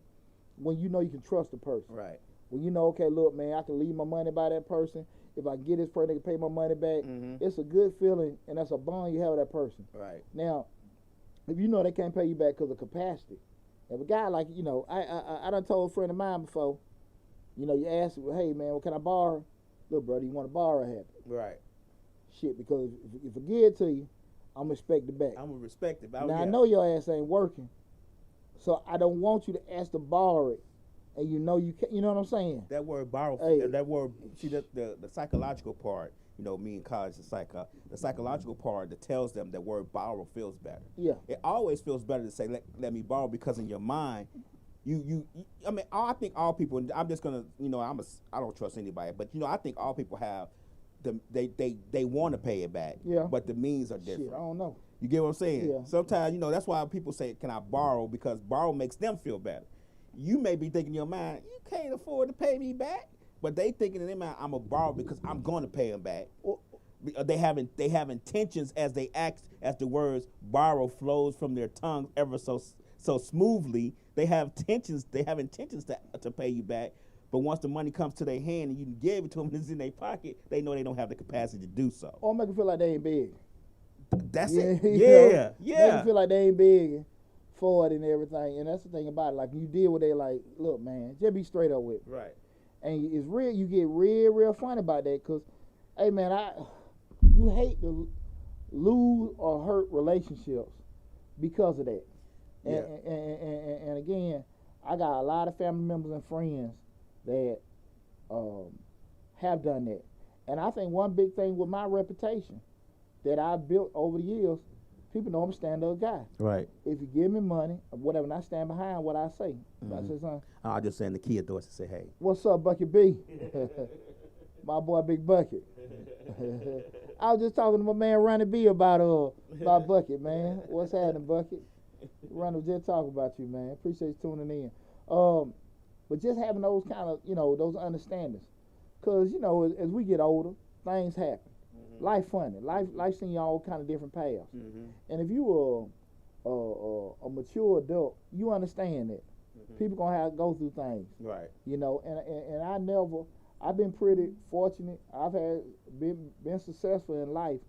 [SPEAKER 1] when you know you can trust a person.
[SPEAKER 2] Right.
[SPEAKER 1] When you know, okay, look, man, I can leave my money by that person. If I get this person, they can pay my money back. It's a good feeling, and that's a bond you have with that person.
[SPEAKER 2] Right.
[SPEAKER 1] Now, if you know they can't pay you back because of capacity, if a guy like, you know, I done told a friend of mine before, you know, you ask, hey, man, what can I borrow? Look, brother, you want to borrow a habit.
[SPEAKER 2] Right.
[SPEAKER 1] Shit, because if I give it to you, I'm going to expect it back.
[SPEAKER 2] I'm going to respect it.
[SPEAKER 1] Now, I know your ass ain't working, so I don't want you to ask to borrow it, and you know you can't, you know what I'm saying?
[SPEAKER 2] That word borrow, that word, see, the psychological part, you know, me in college, the psychological part that tells them that word borrow feels better.
[SPEAKER 1] Yeah.
[SPEAKER 2] It always feels better to say, let me borrow, because in your mind, I mean, I think all people, I'm just going to, you know, I don't trust anybody, but, you know, I think all people have, they want to pay it back, but the means are different.
[SPEAKER 1] Shit, I don't know.
[SPEAKER 2] You get what I'm saying?
[SPEAKER 1] Yeah.
[SPEAKER 2] Sometimes, you know, that's why people say, can I borrow? Because borrow makes them feel better. You may be thinking in your mind, you can't afford to pay me back, but they thinking in their mind, I'm going to borrow because I'm going to pay them back. They have intentions as they act, as the words borrow flows from their tongues ever so smoothly. They have intentions to pay you back, but once the money comes to their hand and you can give it to them and it's in their pocket, they know they don't have the capacity to do so.
[SPEAKER 1] Or make them feel like they ain't big.
[SPEAKER 2] That's it.
[SPEAKER 1] Make them feel like they ain't big for it and everything. And that's the thing about it. Like, you deal with it, like, look, man, just be straight up with it.
[SPEAKER 2] Right.
[SPEAKER 1] And it's real. You get real funny about that, because, hey, man, you hate to lose or hurt relationships because of that. And again, I got a lot of family members and friends that have done that. And I think one big thing with my reputation that I've built over the years, people know I'm a stand-up guy.
[SPEAKER 2] Right.
[SPEAKER 1] If you give me money or whatever, and I stand behind what I say. I say something.
[SPEAKER 2] I'll just send the kid doors and say, hey.
[SPEAKER 1] What's up, Bucket B? My boy, Big Bucket. I was just talking to my man, Ronnie B, about Bucket, man. What's happening, Bucket? Ronnie was just talking about you, man. Appreciate you tuning in. But just having those kind of, those understandings. Because, as we get older, things happen. Life funny. Life sends you all kind of different paths. And if you are a mature adult, you understand that. People going to have to go through things.
[SPEAKER 2] Right.
[SPEAKER 1] And I've been pretty fortunate. I've been successful in life,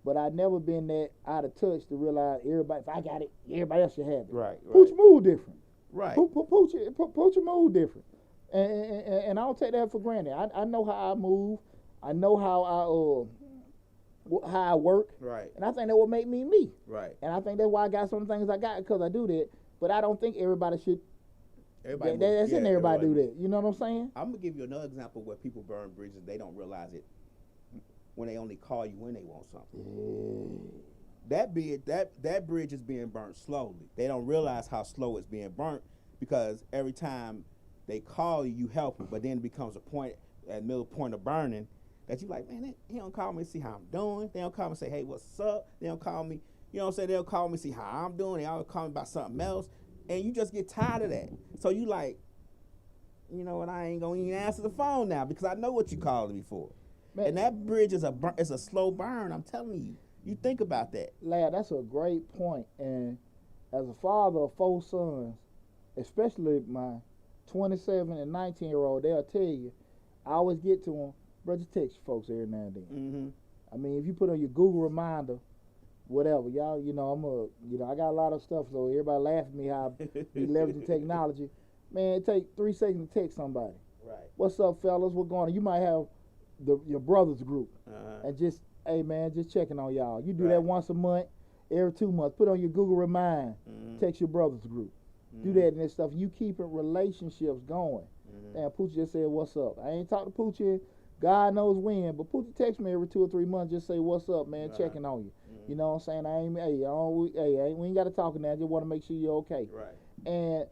[SPEAKER 1] but I've never been that out of touch to realize everybody, if I got it, everybody else should have it.
[SPEAKER 2] Right.
[SPEAKER 1] Pooch move different.
[SPEAKER 2] Right.
[SPEAKER 1] Pooch move different. And I don't take that for granted. I know how I move. I know how I work.
[SPEAKER 2] Right.
[SPEAKER 1] And I think that will make me me.
[SPEAKER 2] Right.
[SPEAKER 1] And I think that's why I got some things I got, because I do that. But I don't think everybody should. Everybody do that. You know what I'm saying?
[SPEAKER 2] I'm gonna give you another example where people burn bridges. They don't realize it when they only call you when they want something. That bridge is being burnt slowly. They don't realize how slow it's being burnt, because every time they call you, you help them, but then it becomes a point at middle point of burning that you like, man, he don't call me to see how I'm doing. They don't call me and say, hey, what's up? They don't call me, you know what I'm saying? They'll call me to see how I'm doing. They always call me about something else. And you just get tired of that. So you like, you know what, I ain't gonna even answer the phone now because I know what you called me for. Man. And that bridge is a slow burn, I'm telling you. You think about that.
[SPEAKER 1] Lad, that's a great point. And as a father of 4 sons, especially my 27 and 19-year-old, they'll tell you, I always get to them, bro, just text your folks every now and then. I mean, if you put on your Google reminder, whatever, y'all, I got a lot of stuff, so everybody laugh at me how I be leveraging technology. Man, it take 3 seconds to text somebody.
[SPEAKER 2] Right.
[SPEAKER 1] What's up, fellas? What's going on? You might have your brother's group, and just, hey, man, just checking on y'all. You do that once a month, every 2 months. Put on your Google Remind, text your brother's group. Do that and that stuff. You keeping relationships going. And Poochie just said, what's up? I ain't talked to Poochie, God knows when, but Poochie text me every 2 or 3 months, just say, what's up, man, checking on you. You know what I'm saying? We ain't got to talk now. I just want to make sure you're okay.
[SPEAKER 2] Right.
[SPEAKER 1] And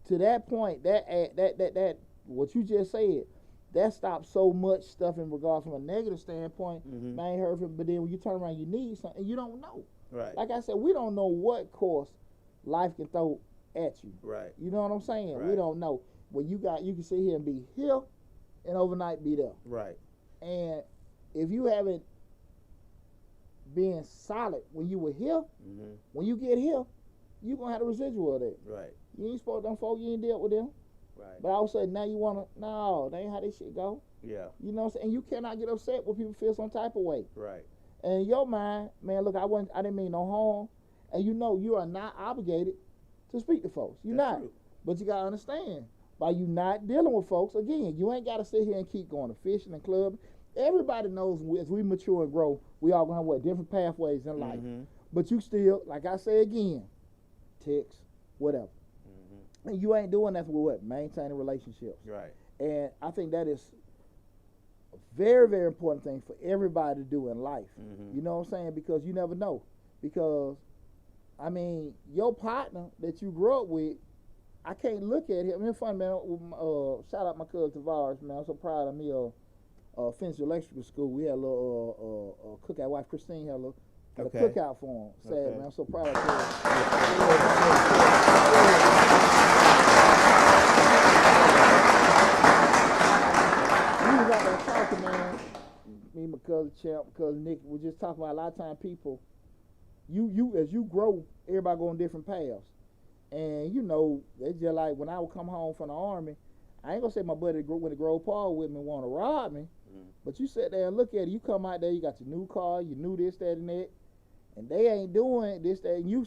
[SPEAKER 1] to that point, that what you just said, that stops so much stuff in regards from a negative standpoint. I ain't heard from it, but then when you turn around, you need something, you don't know.
[SPEAKER 2] Right.
[SPEAKER 1] Like I said, we don't know what course life can throw at you.
[SPEAKER 2] Right.
[SPEAKER 1] You know what I'm saying?
[SPEAKER 2] Right.
[SPEAKER 1] We don't know. When you can sit here and be here and overnight be there.
[SPEAKER 2] Right.
[SPEAKER 1] And if you haven't been solid when you were here, when you get here, you're going to have the residual of that.
[SPEAKER 2] Right.
[SPEAKER 1] You ain't supposed to them folk, you ain't dealt with them.
[SPEAKER 2] Right.
[SPEAKER 1] But all of a sudden, now you want to, no, that ain't how this shit go.
[SPEAKER 2] Yeah.
[SPEAKER 1] You know what I'm saying? And you cannot get upset when people feel some type of way.
[SPEAKER 2] Right.
[SPEAKER 1] And in your mind, man, look, I didn't mean no harm. And you are not obligated to speak to folks. You're not.
[SPEAKER 2] True.
[SPEAKER 1] But you got to understand, by you not dealing with folks, again, you ain't got to sit here and keep going to fishing and clubbing. Everybody knows as we mature and grow, we all going to have different pathways in life. But you still, like I say again, text, whatever. And you ain't doing nothing with what? Maintaining relationships.
[SPEAKER 2] Right.
[SPEAKER 1] And I think that is a very, very important thing for everybody to do in life. You know what I'm saying? Because you never know. Because, I mean, your partner that you grew up with, I can't look at him. I mean, it's funny, man. Shout out my cousin Tavares, man. I'm so proud of me. Finished electrical school. We had a little cookout. Wife Christine had a cookout for him. Sad, man. I'm so proud of her. We was out there talking, man. Me and my cousin Champ, my cousin Nick, we just talking about a lot of times people, you as you grow, everybody go on different paths. And it's just like when I would come home from the Army, I ain't gonna say my buddy went to Grove Park with me want to rob me, but you sit there and look at it. You come out there, you got your new car, you knew this, that, and that, and they ain't doing this, that, and you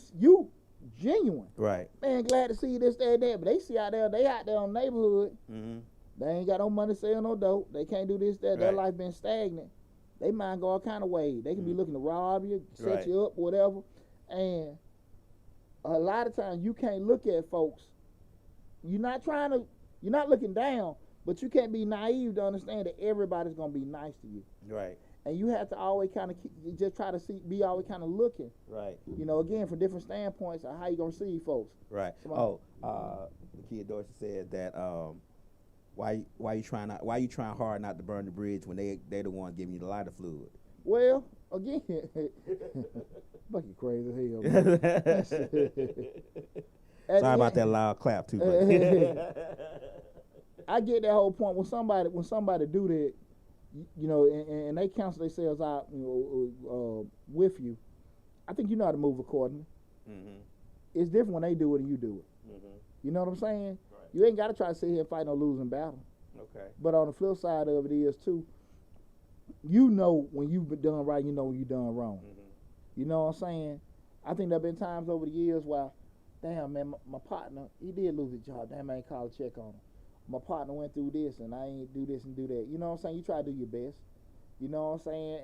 [SPEAKER 1] genuine.
[SPEAKER 2] Right.
[SPEAKER 1] Man, glad to see you, this, that, and that. But they see out there, they out there on the neighborhood.
[SPEAKER 2] Mm-hmm.
[SPEAKER 1] They ain't got no money to sell no dope. They can't do this, that. Right. Their life been stagnant. They mind go all kind of ways. They can be looking to rob you, set you up, whatever. And a lot of times you can't look at folks. You're not looking down, but you can't be naive to understand that everybody's gonna be nice to you.
[SPEAKER 2] Right.
[SPEAKER 1] And you have to always kind of just try to be always kind of looking.
[SPEAKER 2] Right.
[SPEAKER 1] Again, from different standpoints of how you gonna see folks.
[SPEAKER 2] Right. The kid Dorsey said that why you trying hard not to burn the bridge when they the ones giving you the lighter fluid?
[SPEAKER 1] Well, again, fucking crazy as hell.
[SPEAKER 2] Sorry about that loud clap too.
[SPEAKER 1] I get that whole point when somebody do that, and they cancel themselves out, with you. I think you know how to move accordingly. Mm-hmm. It's different when they do it and you do it. Mm-hmm. You know what I'm saying? Right. You ain't got to try to sit here and fight no losing battle. Okay. But on the flip side of it is too, you know when you've been done right, you know when you done wrong. Mm-hmm. You know what I'm saying? I think there have been times over the years where, damn man, my partner, he did lose his job. Damn, I ain't called a check on him. My partner went through this and I ain't do this and do that. You know what I'm saying? You try to do your best. You know what I'm saying?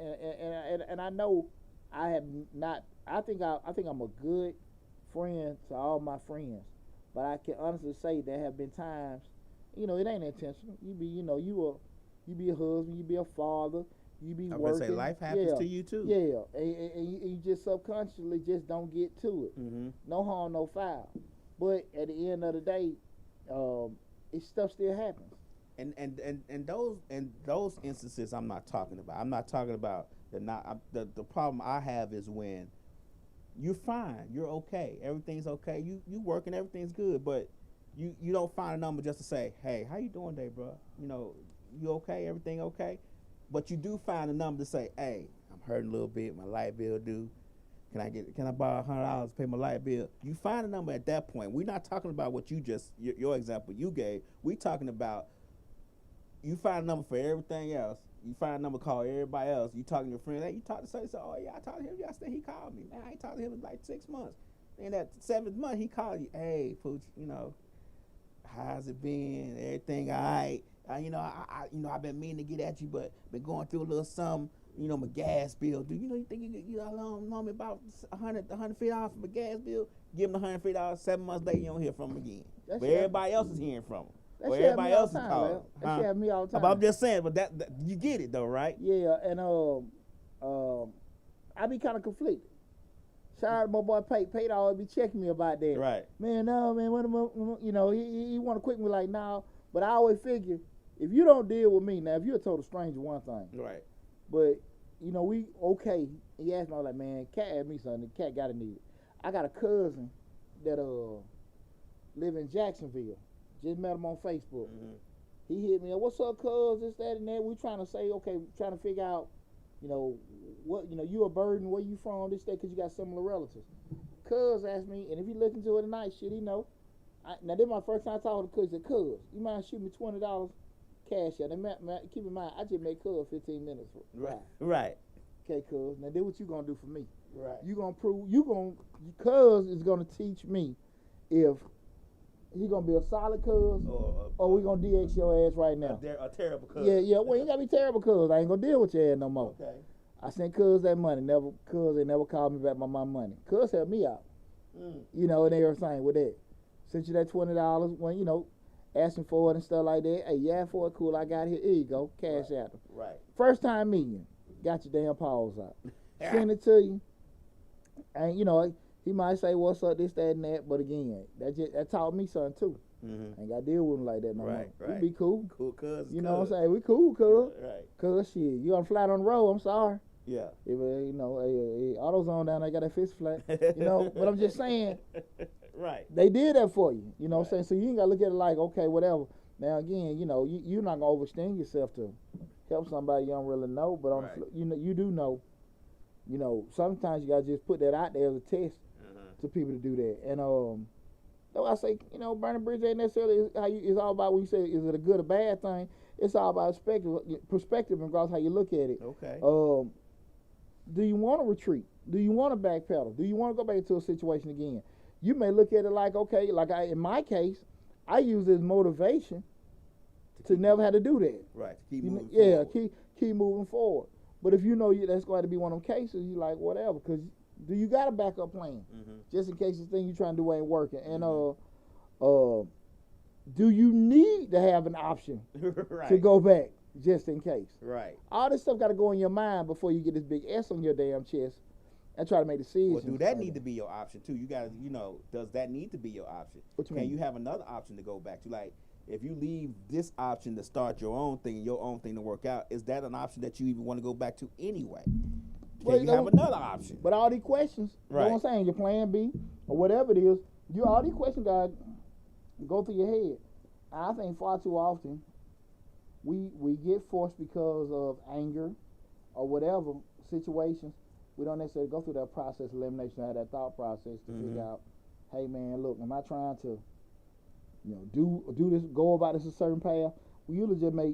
[SPEAKER 1] And I know I have not. I think I'm a good friend to all my friends, but I can honestly say there have been times, it ain't intentional. You be a husband, you be a father, you be working. I would say
[SPEAKER 2] life happens to you too.
[SPEAKER 1] Yeah, and you just subconsciously just don't get to it. Mm-hmm. No harm, no foul. But at the end of the day, stuff still happens.
[SPEAKER 2] And those instances I'm not talking about. I'm not talking about the problem I have is when you're fine, you're okay, everything's okay, you working, everything's good, but you don't find a number just to say, hey, how you doing today, bro? You okay, everything okay? But you do find a number to say, hey, I'm hurting a little bit, my light bill due. Can I borrow $100 to pay my light bill? You find a number at that point. We're not talking about what you just your example you gave. We talking about you find a number for everything else. You find a number, call everybody else. You talking to your friend. Hey, you talk to say, oh yeah, I talked to him yesterday. He called me. Man, I ain't talked to him in like 6 months. And that 7th month, he called you. Hey, Pooch, how's it been? Everything all right? I've been meaning to get at you, but been going through a little something. My gas bill. Do you think you loan me about $150 for my gas bill? Give him the $150. 7 months later, you don't hear from him again. But everybody else is hearing from him. Or everybody else is calling.
[SPEAKER 1] That shit happen me all the time.
[SPEAKER 2] But I'm just saying, but that you get it though, right?
[SPEAKER 1] Yeah, and I be kind of conflicted. Shout out to my boy Pate. Pate always be checking me about that.
[SPEAKER 2] Right.
[SPEAKER 1] Man, no, man, he want to quit me like, no. But I always figure, if you don't deal with me, now, if you're a total stranger, one thing.
[SPEAKER 2] Right.
[SPEAKER 1] But, we okay. He asked me, I was like, man, Cat asked me something. The Cat got to need it. I got a cousin that live in Jacksonville. Just met him on Facebook. Mm-hmm. He hit me up, what's up, cuz, this, that, and that. We trying to say, okay, trying to figure out, what, you a Burden, where you from, this, that, because you got similar relatives. Cuz asked me, and if you look into it tonight, shit, he know. Now, this is my first time talking to Cuz. He said, cuz, you mind shooting me $20 cash out? And keep in mind, I just made Cuz 15 minutes.
[SPEAKER 2] Right.
[SPEAKER 1] Okay, cuz, now then what you gonna do for me?
[SPEAKER 2] Right.
[SPEAKER 1] Cuz is gonna teach me if he gonna be a solid cuz or we gonna DX your ass right now.
[SPEAKER 2] A terrible cuz.
[SPEAKER 1] Yeah, well, you gotta be terrible cuz. I ain't gonna deal with your ass no more.
[SPEAKER 2] Okay.
[SPEAKER 1] I sent cuz that money. Cuz they never called me back my money. Cuz helped me out. And everything with that. Sent you that $20 when, asking for it and stuff like that. Hey, you asked for it, cool, I got it here. Here you go, cash out.
[SPEAKER 2] Right.
[SPEAKER 1] First time meeting you, got your damn paws out. Send it to you. And, he might say, what's up, this, that, and that. But again, that taught me something, too. Mm-hmm. Ain't got to deal with him like that no more.
[SPEAKER 2] Right.
[SPEAKER 1] We be cool.
[SPEAKER 2] Cool, cuz.
[SPEAKER 1] You know what I'm saying? We cool, cuz.
[SPEAKER 2] Right.
[SPEAKER 1] Cuz, shit, you on flat on the road, I'm sorry.
[SPEAKER 2] Yeah.
[SPEAKER 1] If, AutoZone down there got that fist flat. But I'm just saying.
[SPEAKER 2] Right.
[SPEAKER 1] They did that for you. You know what I'm saying? So you ain't got to look at it like, okay, whatever. Now, again, you're not going to overextend yourself to help somebody you don't really know. But, you do know, sometimes you got to just put that out there as a test to people to do that. And though I say, burning bridge ain't necessarily it's all about when you say, is it a good or bad thing? It's all about perspective and regards how you look at it.
[SPEAKER 2] Okay.
[SPEAKER 1] Do you want to retreat? Do you want to backpedal? Do you want to go back into a situation again? You may look at it like, okay, in my case, I use it as motivation to never have to do that.
[SPEAKER 2] Right. Keep moving forward.
[SPEAKER 1] Yeah, keep moving forward. But if you know that's going to be one of them cases, you like whatever, because do you got a backup plan just in case the thing you're trying to do ain't working? And do you need to have an option to go back just in case?
[SPEAKER 2] Right.
[SPEAKER 1] All this stuff got to go in your mind before you get this big S on your damn chest and try to make decisions.
[SPEAKER 2] Well, do that need to be your option too? You got to, does that need to be your option? Can you have another option to go back to? Like, if you leave this option to start your own thing and your own thing to work out, is that an option that you even want to go back to anyway? Well, you have another option.
[SPEAKER 1] But all these questions, you know what I'm saying, your plan B or whatever it is, all these questions got to go through your head. I think far too often we get forced because of anger or whatever situations. We don't necessarily go through that process of elimination, have that thought process to figure out, hey man, look, am I trying to, do this, go about this a certain path? We usually just make,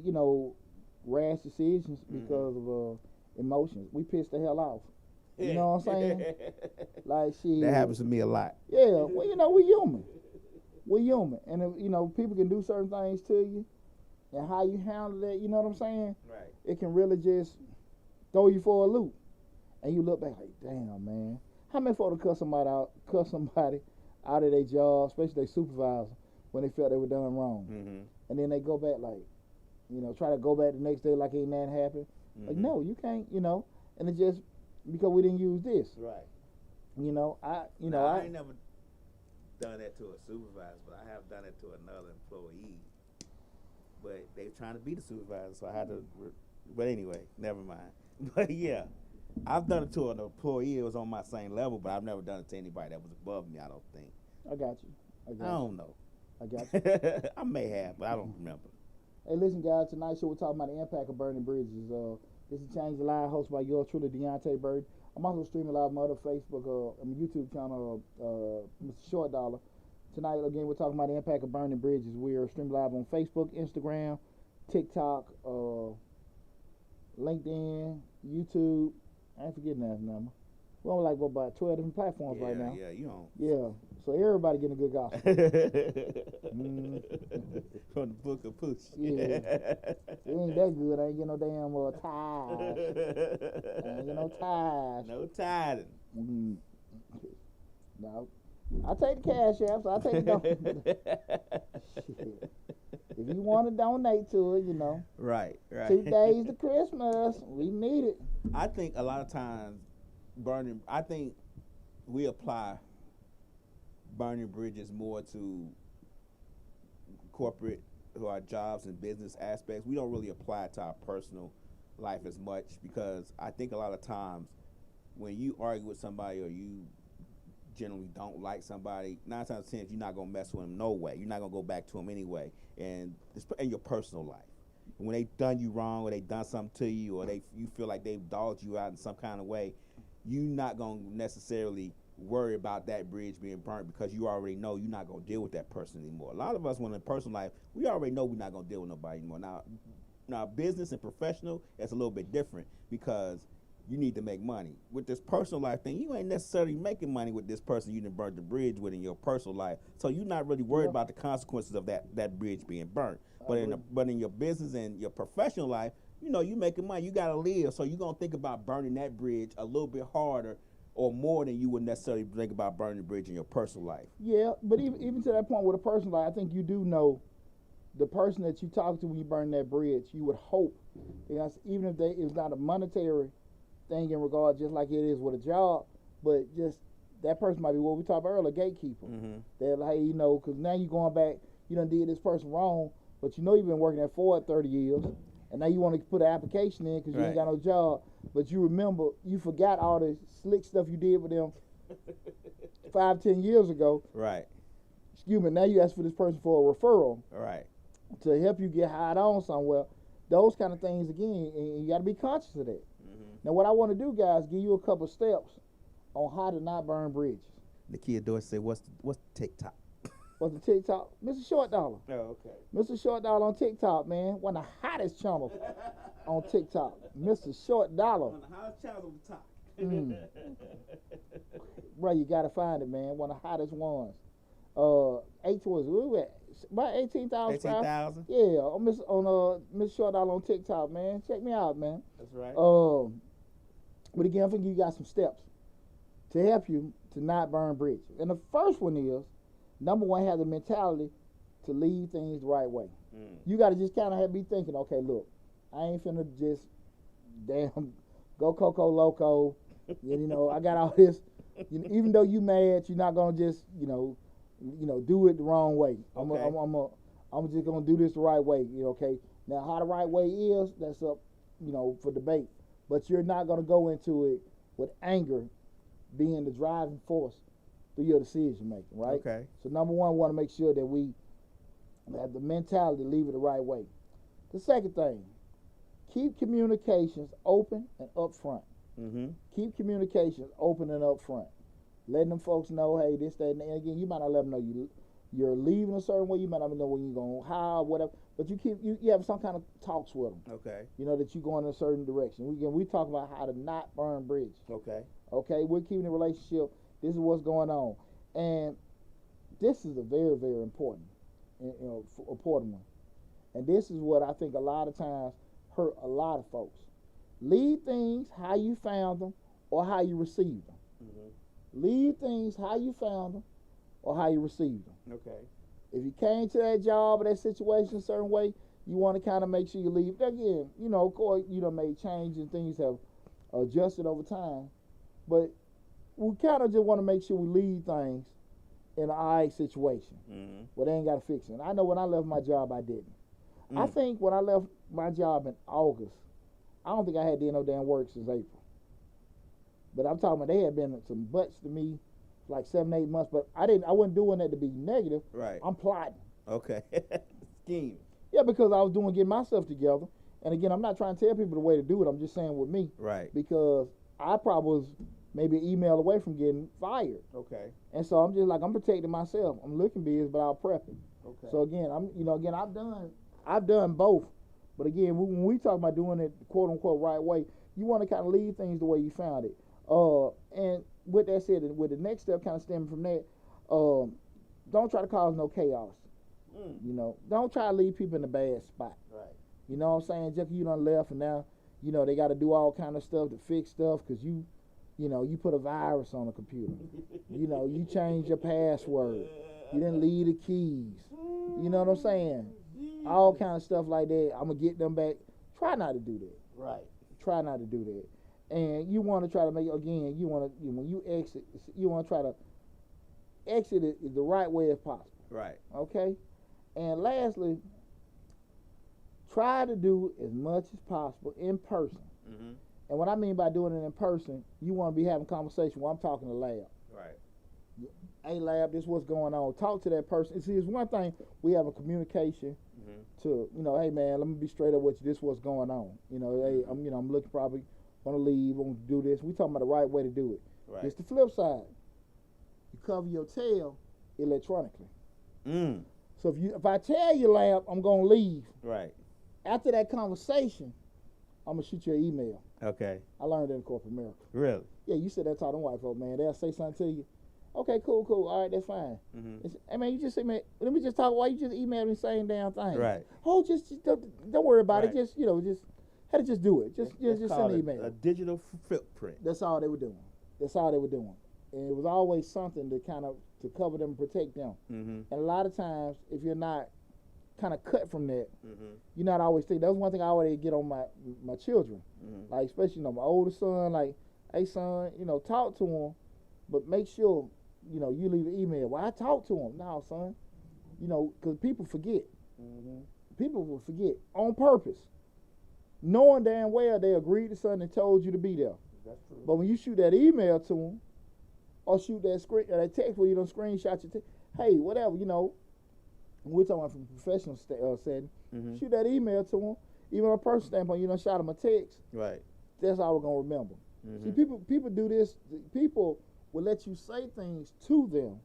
[SPEAKER 1] rash decisions because of emotions. We piss the hell off. You know what I'm saying? Like shit.
[SPEAKER 2] That happens to me a lot.
[SPEAKER 1] Yeah, well, we human. We're human. And if, people can do certain things to you and how you handle that, you know what I'm saying?
[SPEAKER 2] Right.
[SPEAKER 1] It can really just throw you for a loop. And you look back like, damn, man. How many folks cuss somebody out of their job, especially their supervisor, when they felt they were done wrong. And then they go back like, try to go back the next day like ain't nothing happened. Like, no, you can't, and it's just because we didn't use this.
[SPEAKER 2] Right.
[SPEAKER 1] I
[SPEAKER 2] ain't never done that to a supervisor, but I have done it to another employee. But they were trying to be the supervisor, so I had to. But anyway, never mind. But yeah, I've done it to an employee that was on my same level, but I've never done it to anybody that was above me. I don't think.
[SPEAKER 1] I got you.
[SPEAKER 2] I don't know.
[SPEAKER 1] I got you.
[SPEAKER 2] I may have, but I don't remember.
[SPEAKER 1] Hey, listen, guys. Tonight's show we're talking about the impact of burning bridges. This is Change the Line, hosted by yours truly, Deonte Burden. I'm also streaming live on my other Facebook and YouTube channel, Mr. Short Dollar. Tonight, again, we're talking about the impact of burning bridges. We are streaming live on Facebook, Instagram, TikTok, LinkedIn, YouTube. I ain't forgetting that number. We're on like about 12 different platforms right now.
[SPEAKER 2] Yeah, you on.
[SPEAKER 1] Yeah, so everybody getting a good gospel.
[SPEAKER 2] From the book of Push.
[SPEAKER 1] Yeah. It ain't that good. I ain't getting no damn ties. I ain't getting no ties.
[SPEAKER 2] No tithing.
[SPEAKER 1] No. I take the cash app, so I take the Shit. If you want to donate to it,
[SPEAKER 2] Right.
[SPEAKER 1] 2 days to Christmas. We need it.
[SPEAKER 2] I think a lot of times I think we apply burning bridges more to corporate or our jobs and business aspects. We don't really apply it to our personal life as much, because I think a lot of times when you argue with somebody or you generally don't like somebody, 9 times out of 10 you're not gonna mess with them no way. You're not gonna go back to them anyway. And in your personal life, when they done you wrong or they done something to you or you feel like they've dogged you out in some kind of way, you're not gonna necessarily worry about that bridge being burnt, because you already know you're not gonna deal with that person anymore. A lot of us, when in personal life, we already know we're not gonna deal with nobody anymore. Now business and professional, it's a little bit different, because you need to make money. With this personal life thing, you ain't necessarily making money with this person you done burnt the bridge with in your personal life. So you're not really worried about the consequences of that bridge being burnt. But in your business and your professional life, you making money, you gotta live. So you're gonna think about burning that bridge a little bit harder or more than you would necessarily think about burning the bridge in your personal life.
[SPEAKER 1] Yeah, but even to that point with a personal life, I think you do know the person that you talk to when you burn that bridge. You would hope, because even if it's not a monetary thing in regard, just like it is with a job, but just that person might be what we talked about earlier, gatekeeper. They're like, hey, because now you're going back, you done did this person wrong, but you've been working at Ford 30 years, and now you want to put an application in because you ain't got no job, but you forgot all the slick stuff you did with them 5-10 years ago.
[SPEAKER 2] Right.
[SPEAKER 1] Excuse me, now you ask for this person for a referral.
[SPEAKER 2] Right.
[SPEAKER 1] To help you get hired on somewhere. Those kind of things, again, and you got to be conscious of that. Now, what I want to do, guys, give you a couple steps on how to not burn bridges.
[SPEAKER 2] Nakia Dorsey said, what's TikTok?
[SPEAKER 1] What's the TikTok? Mr. Short Dollar.
[SPEAKER 2] Oh, okay.
[SPEAKER 1] Mr. Short Dollar on TikTok, man. One of the hottest channels on TikTok. Mr. Short Dollar.
[SPEAKER 2] One of the hottest channels on
[SPEAKER 1] Mm. Bro, you gotta find it, man. One of the hottest ones. Eight was we were at about 18,000.
[SPEAKER 2] 18,000.
[SPEAKER 1] Yeah, on Miss Short Dollar on TikTok, man. Check me out, man.
[SPEAKER 2] That's right.
[SPEAKER 1] But again, I think you got some steps to help you to not burn bridges. And the first one is, number one, have the mentality to leave things the right way. You got to just kind of be thinking, okay, look, I ain't finna just damn go Coco Loco. You know, I got all this. Even though you mad, you're not gonna just do it the wrong way.
[SPEAKER 2] Okay.
[SPEAKER 1] I'm just gonna do this the right way. Okay. Now, how the right way is, that's up, for debate. But you're not gonna go into it with anger being the driving force through your decision making, right?
[SPEAKER 2] Okay.
[SPEAKER 1] So number one, we want to make sure that we have the mentality to leave it the right way. The second thing, keep communications open and upfront.
[SPEAKER 2] Mm-hmm.
[SPEAKER 1] Keep communications open and upfront. Letting them folks know, hey, this, that, and again, you might not let them know you're leaving a certain way. You might not know when you're going to hire, whatever. But you have some kind of talks with them.
[SPEAKER 2] Okay.
[SPEAKER 1] That you're going in a certain direction. We talk about how to not burn bridges.
[SPEAKER 2] Okay.
[SPEAKER 1] Okay, we're keeping the relationship. This is what's going on. And this is a very, very important one. And this is what I think a lot of times hurt a lot of folks. Leave things how you found them or how you received them. Mm-hmm. Leave things how you found them or how you received them.
[SPEAKER 2] Okay.
[SPEAKER 1] If you came to that job or that situation a certain way, you want to kind of make sure you leave. Again, of course, made change and things have adjusted over time. But we kind of just want to make sure we leave things in an all right situation. Mm-hmm. Where they ain't got to fix it. And I know when I left my job, I didn't. I think when I left my job in August, I don't think I had did no damn work since April. But I'm talking about they had been some butts to me for like 7-8 months. But I wasn't doing that to be negative.
[SPEAKER 2] Right.
[SPEAKER 1] I'm plotting.
[SPEAKER 2] Okay. Scheme.
[SPEAKER 1] Yeah, because I was getting myself together. And again, I'm not trying to tell people the way to do it. I'm just saying with me.
[SPEAKER 2] Right.
[SPEAKER 1] Because I probably was maybe an email away from getting fired.
[SPEAKER 2] Okay.
[SPEAKER 1] And so I'm just like, I'm protecting myself. I'm looking busy, but I'm prepping.
[SPEAKER 2] Okay.
[SPEAKER 1] So again, I've done both. But again, when we talk about doing it quote unquote right way, you want to kind of leave things the way you found it. And with that said, with the next step kind of stemming from that, don't try to cause no chaos. Don't try to leave people in a bad spot.
[SPEAKER 2] Right.
[SPEAKER 1] You know what I'm saying? Just you done left and now, they got to do all kind of stuff to fix stuff because you put a virus on a computer. You changed your password. You didn't leave the keys. You know what I'm saying? All kind of stuff like that. I'm going to get them back. Try not to do that.
[SPEAKER 2] Right.
[SPEAKER 1] Try not to do that. And you want to try to make, again, when you exit, you want to try to exit it the right way as possible.
[SPEAKER 2] Right.
[SPEAKER 1] Okay? And lastly, try to do as much as possible in person. Mm-hmm. And what I mean by doing it in person, you want to be having conversation while I'm talking to Lab.
[SPEAKER 2] Right.
[SPEAKER 1] Hey, Lab, this is what's going on. Talk to that person. See, it's one thing we have a communication to, hey, man, let me be straight up with you. This is what's going on. Hey, I'm looking probably going to leave. I'm going to do this. We talking about the right way to do it.
[SPEAKER 2] Right.
[SPEAKER 1] It's the flip side. You cover your tail electronically. So if I tell you, Lab, I'm going to leave.
[SPEAKER 2] Right.
[SPEAKER 1] After that conversation, I'm going to shoot you an email.
[SPEAKER 2] Okay.
[SPEAKER 1] I learned that in corporate America.
[SPEAKER 2] Really?
[SPEAKER 1] Yeah, you said that to them white folks, man. They'll say something to you. Okay, cool. All right, that's fine. Hey, man, you just say, man, let me just talk. Why you just email me the same damn thing?
[SPEAKER 2] Right.
[SPEAKER 1] Oh, just don't worry about it. Just, had to just do it. Just send an email.
[SPEAKER 2] A digital footprint.
[SPEAKER 1] That's all they were doing. And it was always something to kind of to cover them and protect them. And a lot of times, if you're not kind of cut from that, you're not always thinking. That's one thing I always get on my children. Like, especially, my older son, like, hey, son, talk to him, but make sure, you leave an email. Well, I talk to him. No, son. Because people forget. People will forget on purpose. Knowing damn well they agreed to something and told you to be there.
[SPEAKER 2] That's true.
[SPEAKER 1] But when you shoot that email to them, or shoot that that text where you don't screenshot your hey, whatever, we're talking about from a professional setting, shoot that email to them. Even on a personal standpoint, you don't shot them a text.
[SPEAKER 2] Right.
[SPEAKER 1] That's all we're going to remember. See, people do this. People will let you say things to them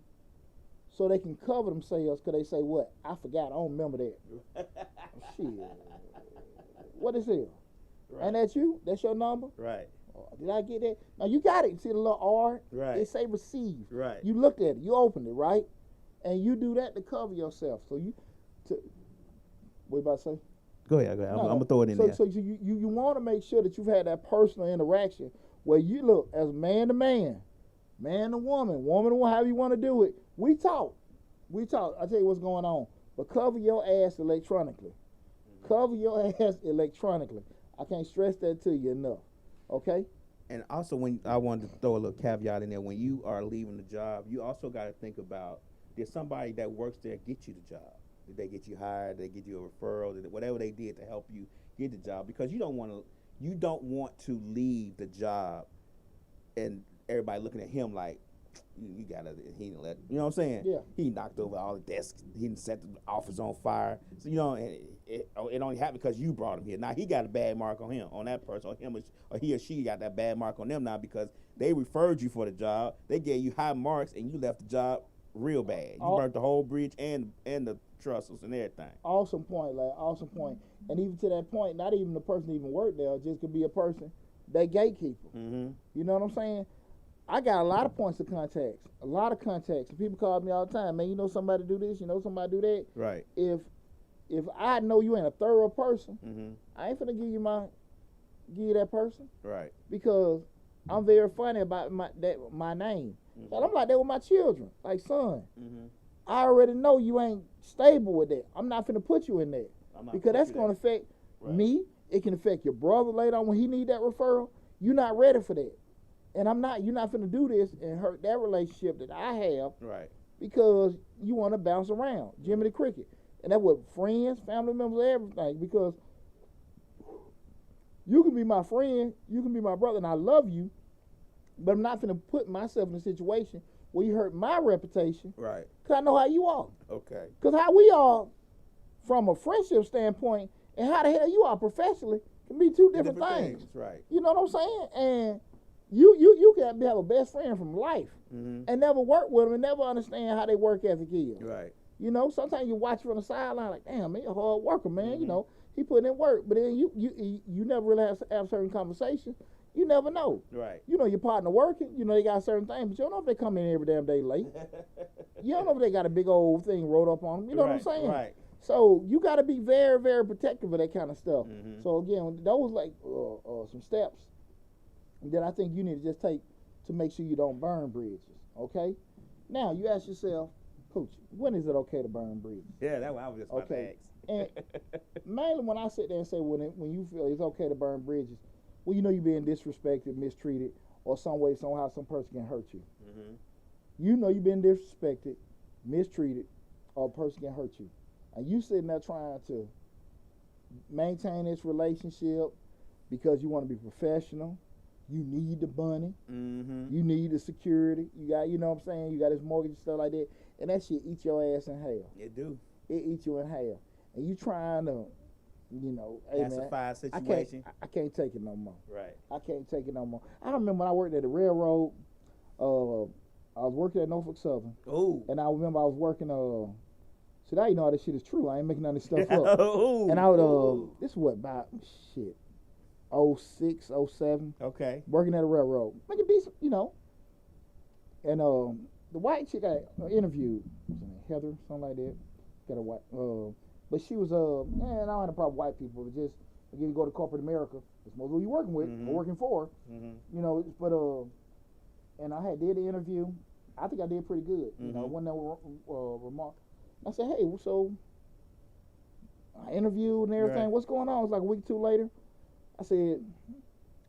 [SPEAKER 1] so they can cover themselves because they say, what? I forgot. I don't remember that. Shit. What is it? Right. And that's you? That's your number?
[SPEAKER 2] Right.
[SPEAKER 1] Did I get that? No, you got it. You see the little R?
[SPEAKER 2] Right.
[SPEAKER 1] It say receive.
[SPEAKER 2] Right.
[SPEAKER 1] You looked at it. You opened it, right? And you do that to cover yourself. So what you about to say?
[SPEAKER 2] Go ahead. I'm going to throw it in there.
[SPEAKER 1] So you want to make sure that you've had that personal interaction where you look as man to man, man to woman, woman to woman, however you want to do it. We talk. I tell you what's going on. But cover your ass electronically. Cover your ass electronically. I can't stress that to you enough. Okay?
[SPEAKER 2] And also, when I wanted to throw a little caveat in there, when you are leaving the job, you also got to think about, did somebody that works there get you the job? Did they get you hired? Did they get you a referral? Whatever they did to help you get the job? Because you don't want to leave the job and everybody looking at him like, he didn't let, you know what I'm saying?
[SPEAKER 1] Yeah.
[SPEAKER 2] He knocked over all the desks. He didn't set the office on fire. So, and it only happened because you brought him here. Now, he got a bad mark on him, on that person, or he or she got that bad mark on them now because they referred you for the job. They gave you high marks, and you left the job real bad. You burnt the whole bridge and the trestles and everything.
[SPEAKER 1] Awesome point, awesome point. And even to that point, not even the person even worked there, just could be a person, they gatekeeper.
[SPEAKER 2] Mm-hmm.
[SPEAKER 1] You know what I'm saying? I got a lot of points of contacts, And people call me all the time, man, you know somebody do this, you know somebody do that.
[SPEAKER 2] Right.
[SPEAKER 1] If I know you ain't a thorough person,
[SPEAKER 2] mm-hmm.
[SPEAKER 1] I ain't finna give you that person.
[SPEAKER 2] Right.
[SPEAKER 1] Because I'm very funny about my name. Mm-hmm. And I'm like that with my children, like son. Mm-hmm. I already know you ain't stable with that. I'm not finna put you in there because that's gonna affect me. It can affect your brother later on when he need that referral. You're not ready for that. And you're not finna do this and hurt that relationship that I have.
[SPEAKER 2] Right.
[SPEAKER 1] Because you want to bounce around. Jimmy the Cricket. And that's what friends, family members, everything. Because you can be my friend, you can be my brother, and I love you, but I'm not finna put myself in a situation where you hurt my reputation.
[SPEAKER 2] Right.
[SPEAKER 1] Because I know how you are.
[SPEAKER 2] Okay.
[SPEAKER 1] Because how we are from a friendship standpoint and how the hell you are professionally can be two different things.
[SPEAKER 2] Right.
[SPEAKER 1] You know what I'm saying? And you can have a best friend from life
[SPEAKER 2] mm-hmm.
[SPEAKER 1] and never work with them and never understand how they work ethic is.
[SPEAKER 2] Right.
[SPEAKER 1] You know, sometimes you watch from the sideline like, damn, man, you're a hard worker, man.
[SPEAKER 2] Mm-hmm.
[SPEAKER 1] You know, he putting in work. But then you never really have certain conversations. You never know.
[SPEAKER 2] Right.
[SPEAKER 1] You know, your partner working, you know, they got certain things, but you don't know if they come in every damn day late. You don't know if they got a big old thing rolled up on them. You know what I'm saying?
[SPEAKER 2] Right.
[SPEAKER 1] So you got to be very, very protective of that kind of stuff.
[SPEAKER 2] Mm-hmm.
[SPEAKER 1] So again, those like some steps that I think you need to just take to make sure you don't burn bridges. Okay. Now you ask yourself, Coach, when is it okay to burn bridges?
[SPEAKER 2] Yeah, that's what I was just about to ask.
[SPEAKER 1] And mainly when I sit there and say when you feel it's okay to burn bridges, well, you know you're being disrespected, mistreated, or some way, somehow, some person can hurt you.
[SPEAKER 2] Mm-hmm.
[SPEAKER 1] You know you've been disrespected, mistreated, or a person can hurt you. And you sitting there trying to maintain this relationship because you want to be professional. You need the money. Mm-hmm. You need the security. You got, you know what I'm saying? You got this mortgage and stuff like that. And that shit eat your ass in hell.
[SPEAKER 2] It do.
[SPEAKER 1] It eats you in hell. And you trying to, you know, hey
[SPEAKER 2] pacify
[SPEAKER 1] man,
[SPEAKER 2] situation.
[SPEAKER 1] I can't take it no more.
[SPEAKER 2] Right.
[SPEAKER 1] I can't take it no more. I remember when I worked at the railroad. I was working at Norfolk Southern.
[SPEAKER 2] Ooh.
[SPEAKER 1] And I remember I was working. So now you know all this shit is true. I ain't making none of this stuff up.
[SPEAKER 2] Ooh.
[SPEAKER 1] And I would. This is what about 06, 07.
[SPEAKER 2] Okay.
[SPEAKER 1] Working at a railroad, making decent, you know. And the white chick I interviewed, what's her name, Heather, something like that. Got a white. But she was man, I don't have a problem with white people. But just again, you go to corporate America, it's most of who you working with
[SPEAKER 2] mm-hmm.
[SPEAKER 1] or working for.
[SPEAKER 2] Mm-hmm.
[SPEAKER 1] You know, but and I did the interview. I think I did pretty good.
[SPEAKER 2] Mm-hmm.
[SPEAKER 1] You know, wasn't no remark. I said, hey, so I interviewed and everything.
[SPEAKER 2] Right.
[SPEAKER 1] What's going on? It was like a week or two later. I said,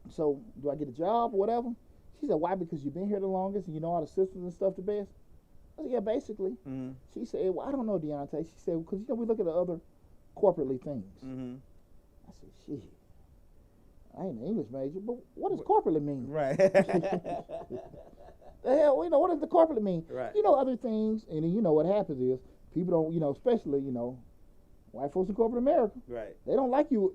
[SPEAKER 1] so do I get a job or whatever? She said, why? Because you've been here the longest and you know all the systems and stuff the best. I said, yeah, basically. Mm-hmm. She said, well, I don't know, Deonte. She said, because, you know, we look at the other corporately things. Mm-hmm. I said, shit, I ain't an English major, but what does corporately mean?
[SPEAKER 2] Right.
[SPEAKER 1] The hell, you know, what does the corporately mean?
[SPEAKER 2] Right.
[SPEAKER 1] You know, other things, and then, you know, what happens is people don't, you know, especially, you know, white folks in corporate America.
[SPEAKER 2] Right.
[SPEAKER 1] They don't like you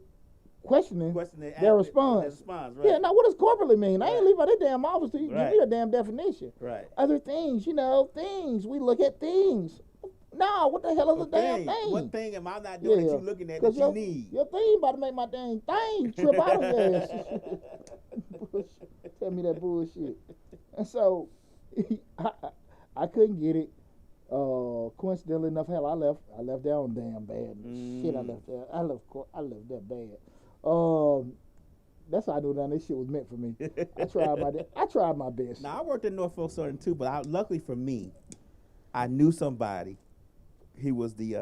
[SPEAKER 1] questioning their response.
[SPEAKER 2] Right.
[SPEAKER 1] Yeah, now what does corporately mean? Right. I ain't leave out that damn office till you give me a damn definition.
[SPEAKER 2] Right.
[SPEAKER 1] Other things, you know, things. We look at things. No, what the hell is a damn thing?
[SPEAKER 2] What thing am I not doing that you looking at that you need?
[SPEAKER 1] Your thing about to make my dang thing trip out of your ass. Tell me that bullshit. And so I couldn't get it. Coincidentally enough, hell, I left that one damn bad. Shit, I left that. I left that bad. That's how I knew that this shit was meant for me. I tried my best.
[SPEAKER 2] Now I worked at Norfolk Southern too, but luckily for me, I knew somebody. He was the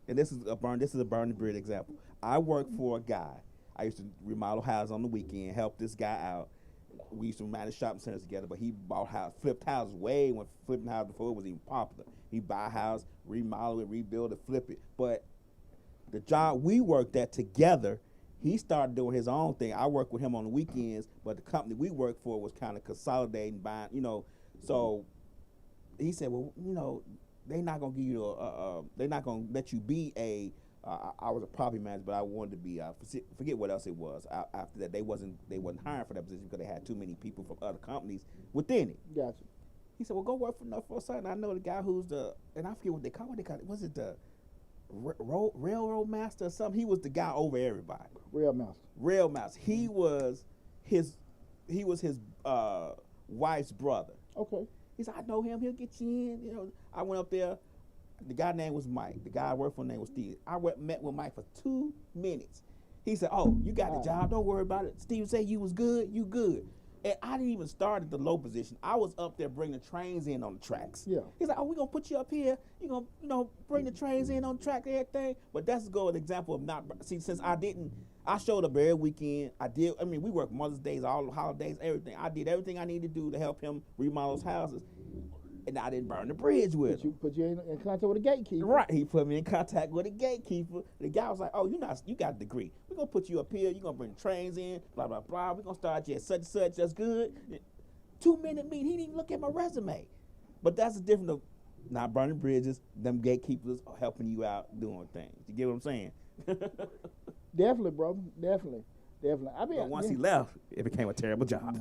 [SPEAKER 2] and this is a burn and bridge example. I worked for a guy. I used to remodel houses on the weekend, help this guy out. We used to manage shopping centers together, but he flipped houses way when flipping houses before it was even popular. He buy a house, remodel it, rebuild it, flip it. But the job we worked at together, he started doing his own thing. I worked with him on the weekends, but the company we worked for was kind of consolidating, buying, So he said, well, they're not gonna give you they're not gonna let you be a. I was a property manager, but I wanted to be. Forget what else it was. After that, they wasn't hiring for that position because they had too many people from other companies within it.
[SPEAKER 1] Gotcha.
[SPEAKER 2] He said, "Well, go work for Norfolk Southern. I know the guy who's and I forget what they call it. Was it the railroad master or something? He was the guy over everybody. Rail master. He was his wife's brother.
[SPEAKER 1] Okay.
[SPEAKER 2] He said, I know him. He'll get you in. I went up there. The guy's name was Mike. The guy I worked for name was Steve. I met with Mike for 2 minutes. He said, oh, you got the job. Don't worry about it. Steve said you was good. You good. And I didn't even start at the low position. I was up there bringing the trains in on the tracks.
[SPEAKER 1] Yeah.
[SPEAKER 2] He's like, oh, we're going to put you up here. You're going to, bring the trains in on the track and everything. But that's an example of not, since I showed up every weekend. We worked Mother's Days, all the holidays, everything. I did everything I needed to do to help him remodel his houses. And I didn't burn the bridge with him.
[SPEAKER 1] Put you in contact with a gatekeeper.
[SPEAKER 2] Right. He put me in contact with a gatekeeper. The guy was like, oh, you got a degree. We're going to put you up here. You're going to bring the trains in, blah, blah, blah. We're going to start you at such and such. That's good. 2-minute meeting. He didn't even look at my resume. But that's the difference of not burning bridges. Them gatekeepers are helping you out doing things. You get what I'm saying?
[SPEAKER 1] Definitely, bro. Definitely.
[SPEAKER 2] But once he left, it became a terrible job.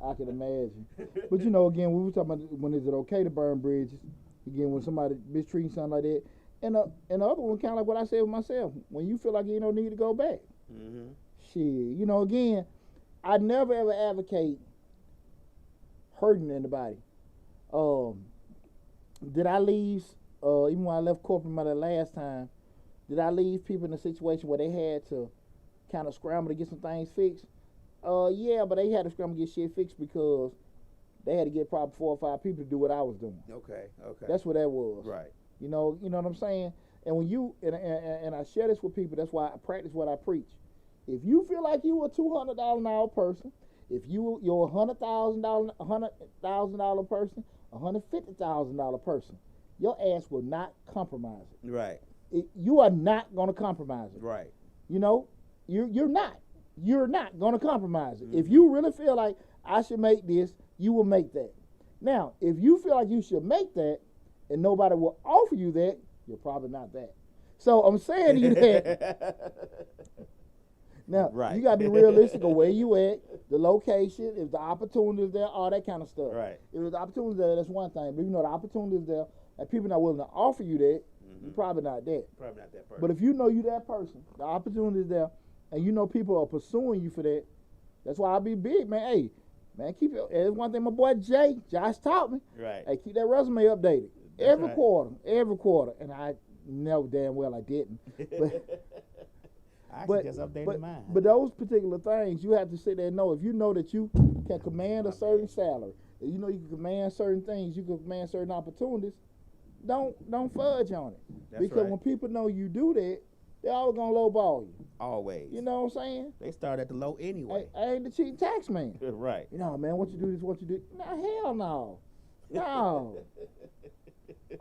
[SPEAKER 1] I can imagine. But again, we were talking about when is it okay to burn bridges? Again, when somebody mistreats something like that. And the other one, kind of like what I said with myself, when you feel like you don't need to go back.
[SPEAKER 2] Mm-hmm.
[SPEAKER 1] Shit, again, I never ever advocate hurting anybody. Did I leave, even when I left corporate my last time, did I leave people in a situation where they had to kind of scramble to get some things fixed? Yeah, but they had to scramble to get shit fixed because they had to get probably 4 or 5 people to do what I was doing.
[SPEAKER 2] Okay.
[SPEAKER 1] That's what that was.
[SPEAKER 2] Right.
[SPEAKER 1] You know what I'm saying? And when you and I share this with people, that's why I practice what I preach. If you feel like you a $200 an hour person, if you're a $100,000 person, $150,000 person, your ass will not compromise it.
[SPEAKER 2] Right.
[SPEAKER 1] You are not going to compromise it.
[SPEAKER 2] Right.
[SPEAKER 1] You're not. You're not going to compromise it.
[SPEAKER 2] Mm-hmm.
[SPEAKER 1] If you really feel like I should make this, you will make that. Now, if you feel like you should make that and nobody will offer you that, you're probably not that. So I'm saying to you that. Now,
[SPEAKER 2] right.
[SPEAKER 1] You got to be realistic of where you at, the location, if the opportunity is there, all that kind of stuff.
[SPEAKER 2] Right.
[SPEAKER 1] If the opportunity is there, that's one thing. But the opportunity is there and people not willing to offer you that, you're probably not that.
[SPEAKER 2] Probably not that person.
[SPEAKER 1] But if you know you that person, the opportunity is there, and people are pursuing you for that, that's why I be big, man. Hey, man, keep it. That's one thing my boy Josh taught me.
[SPEAKER 2] Right.
[SPEAKER 1] Hey, keep that resume updated.
[SPEAKER 2] That's
[SPEAKER 1] every
[SPEAKER 2] right.
[SPEAKER 1] quarter. And I know damn well I didn't.
[SPEAKER 2] But I just updated mine.
[SPEAKER 1] But those particular things, you have to sit there and know. If you know that you can command a certain salary, if you know you can command certain things, you can command certain opportunities, don't fudge on it.
[SPEAKER 2] That's
[SPEAKER 1] because
[SPEAKER 2] right.
[SPEAKER 1] when people know you do that, they're always going to lowball you.
[SPEAKER 2] Always.
[SPEAKER 1] You know what I'm saying?
[SPEAKER 2] They start at the low anyway.
[SPEAKER 1] I ain't the cheating tax man.
[SPEAKER 2] Right.
[SPEAKER 1] Man, what you do this, what you do. Nah, hell no. No.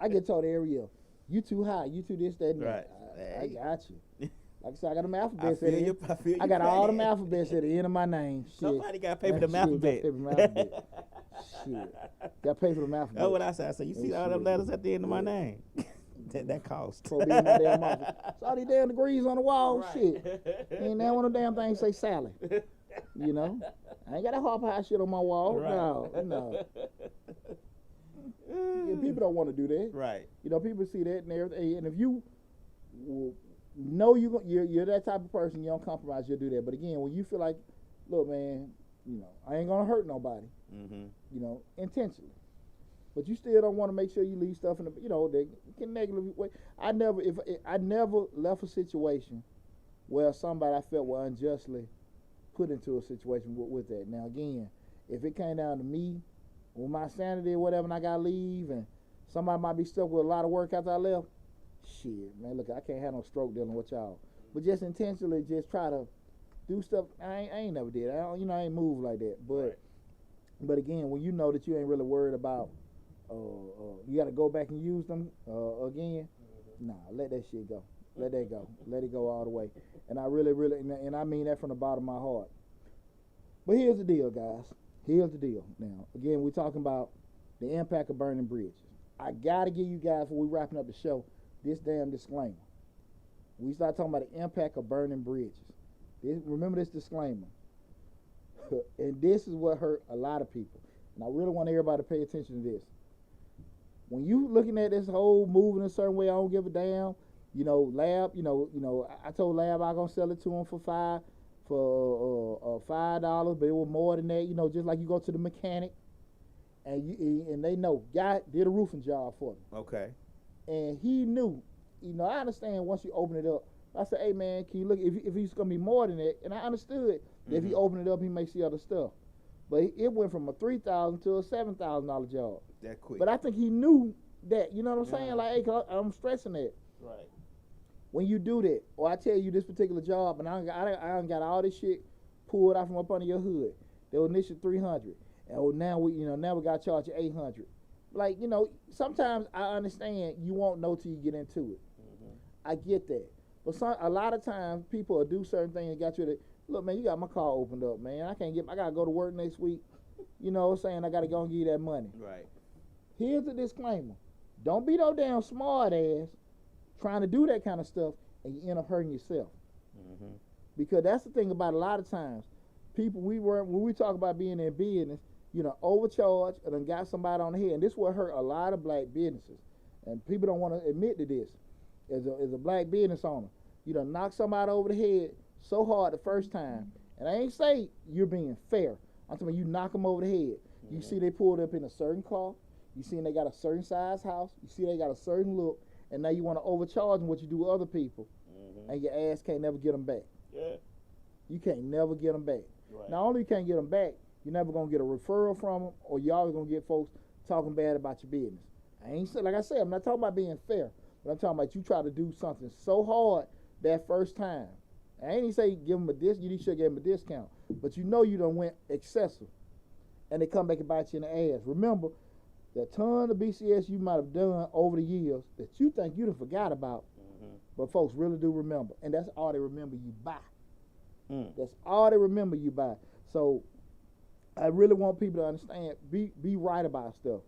[SPEAKER 1] I get told every year, you too high, you too this, that, and that.
[SPEAKER 2] Right.
[SPEAKER 1] I got you. Like I said, I got them alphabets
[SPEAKER 2] I feel
[SPEAKER 1] I got all them alphabets at the end of my name. Shit.
[SPEAKER 2] Somebody got to pay for the alphabet.
[SPEAKER 1] Shit. Got to pay for the alphabet.
[SPEAKER 2] That's what I said. I said, you see all them letters at the end of my name? that cost.
[SPEAKER 1] It's all these damn degrees on the wall.
[SPEAKER 2] Right.
[SPEAKER 1] Shit. Ain't that one of the damn things say Sally. I ain't got that hop high shit on my wall.
[SPEAKER 2] Right.
[SPEAKER 1] No. Yeah, people don't want to do that.
[SPEAKER 2] Right.
[SPEAKER 1] People see that and everything. And if you know you're that type of person, you don't compromise, you'll do that. But again, when you feel like look, man, I ain't gonna hurt nobody, intentionally. But you still don't want to make sure you leave stuff in the, that can negatively. I never left a situation where somebody I felt were unjustly put into a situation with that. Now again, if it came down to me, with my sanity or whatever, and I gotta leave, and somebody might be stuck with a lot of work after I left, shit, man, look, I can't have no stroke dealing with y'all. But just intentionally, just try to do stuff. I ain't never did. I ain't moved like that. But again, when you know that you ain't really worried about, you got to go back and use them again. Nah, let that shit go. Let that go. Let it go all the way. And I really, and I mean that from the bottom of my heart. But here's the deal, guys. Here's the deal. Now, again, we're talking about the impact of burning bridges. I got to give you guys, before we wrapping up the show, this damn disclaimer. We start talking about the impact of burning bridges. Remember this disclaimer. And this is what hurt a lot of people. And I really want everybody to pay attention to this. When you looking at this whole moving a certain way, I don't give a damn. Lab, I told Lab I gonna sell it to him for $5, but it was more than that. Just like you go to the mechanic, and they know guy did a roofing job for me.
[SPEAKER 2] Okay.
[SPEAKER 1] And he knew. I understand once you open it up. I said, hey man, can you look if he's gonna be more than that? And I understood that if he opened it up, he may see other stuff. But it went from a $3,000 to a $7,000 job.
[SPEAKER 2] That quick.
[SPEAKER 1] But I think he knew that. You know what I'm saying? Like, hey, I'm stressing that.
[SPEAKER 2] Right.
[SPEAKER 1] When you do that, or I tell you this particular job, and I got all this shit pulled out from up under your hood. They were initially $300, and now we got to charge you $800. Like, sometimes I understand you won't know till you get into it. I get that, but a lot of times people will do certain things and got you to look, man. You got my car opened up, man. I gotta go to work next week. You know what I'm saying? I gotta go and give you that money.
[SPEAKER 2] Right.
[SPEAKER 1] Here's the disclaimer: don't be no damn smart ass trying to do that kind of stuff and you end up hurting yourself. Because that's the thing about a lot of times, people when we talk about being in business, overcharge and then got somebody on the head, and this will hurt a lot of black businesses, and people don't want to admit to this. As a black business owner, you done knock somebody over the head so hard the first time, and I ain't say you're being fair. I'm talking about you knock them over the head. You see they pulled up in a certain car. You see they got a certain size house. You see they got a certain look, and now you want to overcharge them what you do with other people, and your ass can't never get them back.
[SPEAKER 2] Yeah.
[SPEAKER 1] You can't never get them back.
[SPEAKER 2] Right.
[SPEAKER 1] Not only you can't get them back, you're never gonna get a referral from them, or you're always gonna get folks talking bad about your business. Like I said, I'm not talking about being fair. But I'm talking about you try to do something so hard that first time. I ain't even say give them you should give them a discount. But you done went excessive. And they come back and bite you in the ass. Remember, the ton of BCS you might have done over the years that you think you done forgot about, but folks really do remember. And that's all they remember you by. That's all they remember you by. So I really want people to understand, be right about stuff.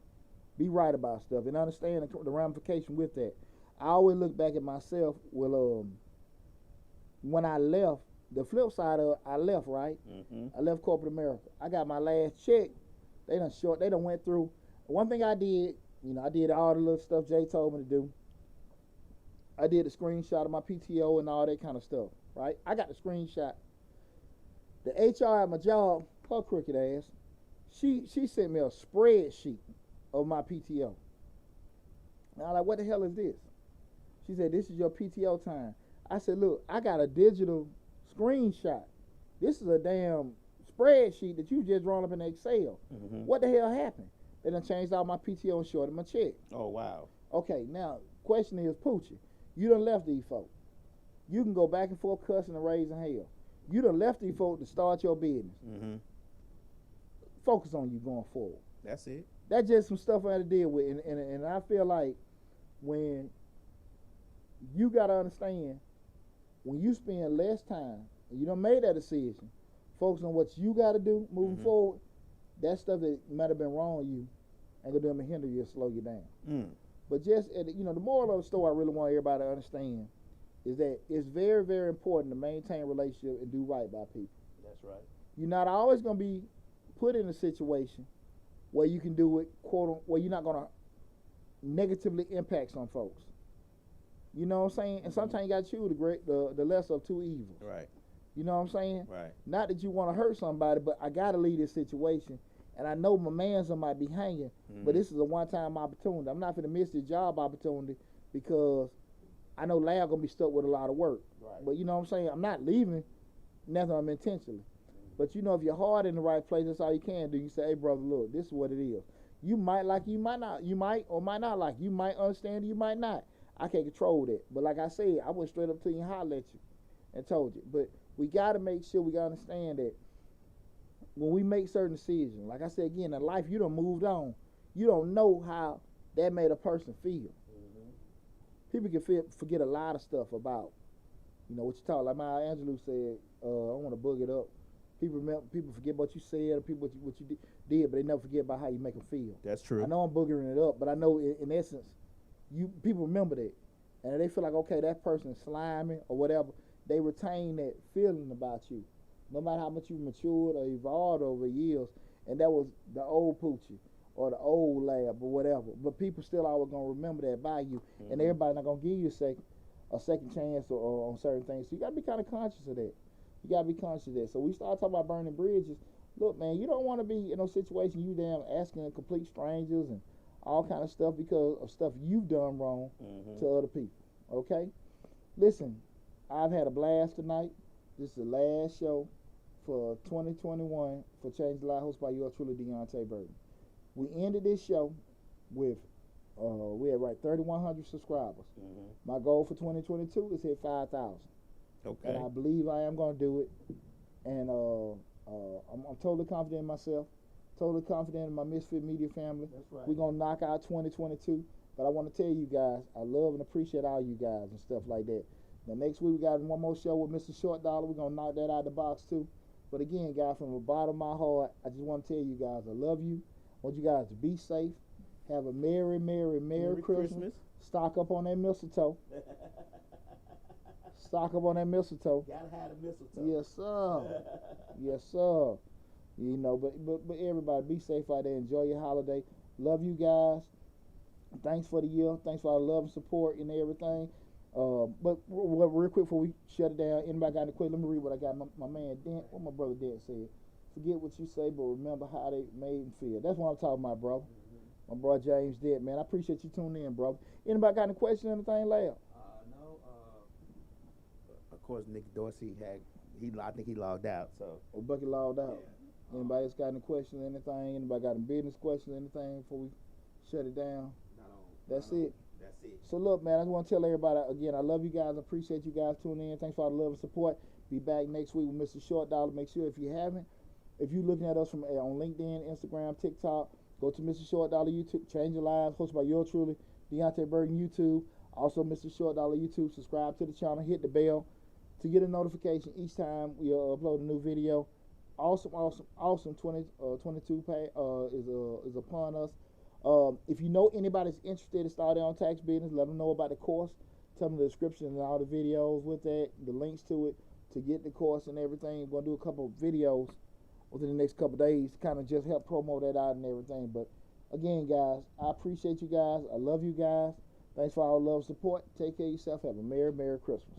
[SPEAKER 1] Be right about stuff and understand the ramification with that. I always look back at myself. Well, when I left, the flip side of I left, right? I left corporate America. I got my last check. They done went through. One thing I did, I did all the little stuff Jay told me to do. I did the screenshot of my PTO and all that kind of stuff, right? I got the screenshot. The HR at my job, her crooked ass, she sent me a spreadsheet of my PTO. And I'm like, what the hell is this? She said, this is your PTO time. I said, look, I got a digital screenshot. This is a damn spreadsheet that you just drawn up in Excel. What the hell happened? They done changed all my PTO and shorted my check.
[SPEAKER 2] Oh, wow.
[SPEAKER 1] Okay, now, question is, Poochie, you done left these folks. You can go back and forth cussing and raising hell. You done left these folks to start your business. Focus on you going forward.
[SPEAKER 2] That's it.
[SPEAKER 1] That's just some stuff I had to deal with. And I feel like when you got to understand, when you spend less time, and you done made that decision, focus on what you got to do moving forward, that stuff that might have been wrong with you ain't going to hinder you or slow you down. But just, the moral of the story I really want everybody to understand is that it's very, very important to maintain a relationship and do right by people.
[SPEAKER 2] That's right.
[SPEAKER 1] You're not always going to be put in a situation where you can do it, where you're not going to negatively impact some folks. You know what I'm saying? And sometimes you got to choose the lesser of two evils.
[SPEAKER 2] Right.
[SPEAKER 1] You know what I'm saying?
[SPEAKER 2] Right.
[SPEAKER 1] Not that you want to hurt somebody, but I got to leave this situation. And I know my man's might be hanging, but this is a one-time opportunity. I'm not going to miss this job opportunity because I know Lab going to be stuck with a lot of work.
[SPEAKER 2] Right.
[SPEAKER 1] But you know what I'm saying? I'm not leaving. Nothing I'm intentionally. But you know, if your heart in the right place, that's all you can do. You say, hey, brother, look, this is what it is. You might like it, you might not. You might or might not like it. You might understand it, you might not. I can't control that. But like I said, I went straight up to you and hollered at you and told you. But we got to make sure we got to understand that when we make certain decisions, like I said again, in life, you done moved on. You don't know how that made a person feel. People can forget a lot of stuff about, you know, what you talk. Like Maya Angelou said, I want to book it up. People forget what you said or what you did, but they never forget about how you make them feel.
[SPEAKER 2] That's true.
[SPEAKER 1] I know I'm boogering it up, but I know in essence, people remember that. And they feel like, okay, that person is slimy or whatever. They retain that feeling about you. No matter how much you've matured or evolved over years, and that was the old Poochie or the old Lab or whatever. But people still always going to remember that by you, and everybody not going to give you a second chance or on certain things. So you got to be kind of conscious of that. You got to be conscious of that. So we start talking about burning bridges. Look, man, you don't want to be in those situations you damn asking complete strangers and all kind of stuff because of stuff you've done wrong to other people, okay? Listen, I've had a blast tonight. This is the last show for 2021 for Change the Life, hosted by yours truly, Deonte Burden. We ended this show with, we had 3,100 subscribers. My goal for 2022 is hit 5,000.
[SPEAKER 2] Okay.
[SPEAKER 1] And I believe I am going to do it. And I'm totally confident in myself, totally confident in my Misfit Media family.
[SPEAKER 2] That's right.
[SPEAKER 1] We're going to knock out 2022. But I want to tell you guys, I love and appreciate all you guys and stuff like that. Now, next week, we got one more show with Mr. Short Dollar. We're going to knock that out of the box, too. But again, guys, from the bottom of my heart, I just want to tell you guys, I love you. I want you guys to be safe. Have a Merry, Merry, Merry Christmas. Stock up on that mistletoe. Stock up on that mistletoe.
[SPEAKER 2] Gotta have the mistletoe.
[SPEAKER 1] Yes, sir. Yes, sir. You know, but everybody be safe out there. Enjoy your holiday. Love you guys. Thanks for the year. Thanks for our love and support and everything. But real quick before we shut it down, anybody got any questions? Let me read what I got. My man Dent, what my brother Dent said. Forget what you say, but remember how they made him feel. That's what I'm talking about, bro. My brother James Dent, man. I appreciate you tuning in, bro. Anybody got any questions or anything, Lab?
[SPEAKER 2] No. Of course, Nick Dorsey I think he logged out. So.
[SPEAKER 1] Oh, Bucky logged out. Yeah. Anybody else got any questions or anything? Anybody got any business questions or anything before we shut it down? That's it.
[SPEAKER 2] That's it.
[SPEAKER 1] So look, man, I just want to tell everybody again, I love you guys. I appreciate you guys tuning in. Thanks for all the love and support. Be back next week with Mr. Short Dollar. Make sure if you're looking at us from on LinkedIn, Instagram, TikTok, go to Mr. Short Dollar YouTube. Change Your Lives, hosted by yours truly, Deonte Burden YouTube. Also, Mr. Short Dollar YouTube. Subscribe to the channel. Hit the bell to get a notification each time we upload a new video. Awesome 2022 pay is upon us. If you know anybody's interested in starting on tax business, let them know about the course. Tell them the description and all the videos with that, the links to it to get the course and everything. We're going to do a couple of videos within the next couple of days to kind of just help promote that out and everything. But again, guys, I appreciate you guys. I love you guys. Thanks for all the love and support. Take care of yourself. Have a Merry, Merry Christmas.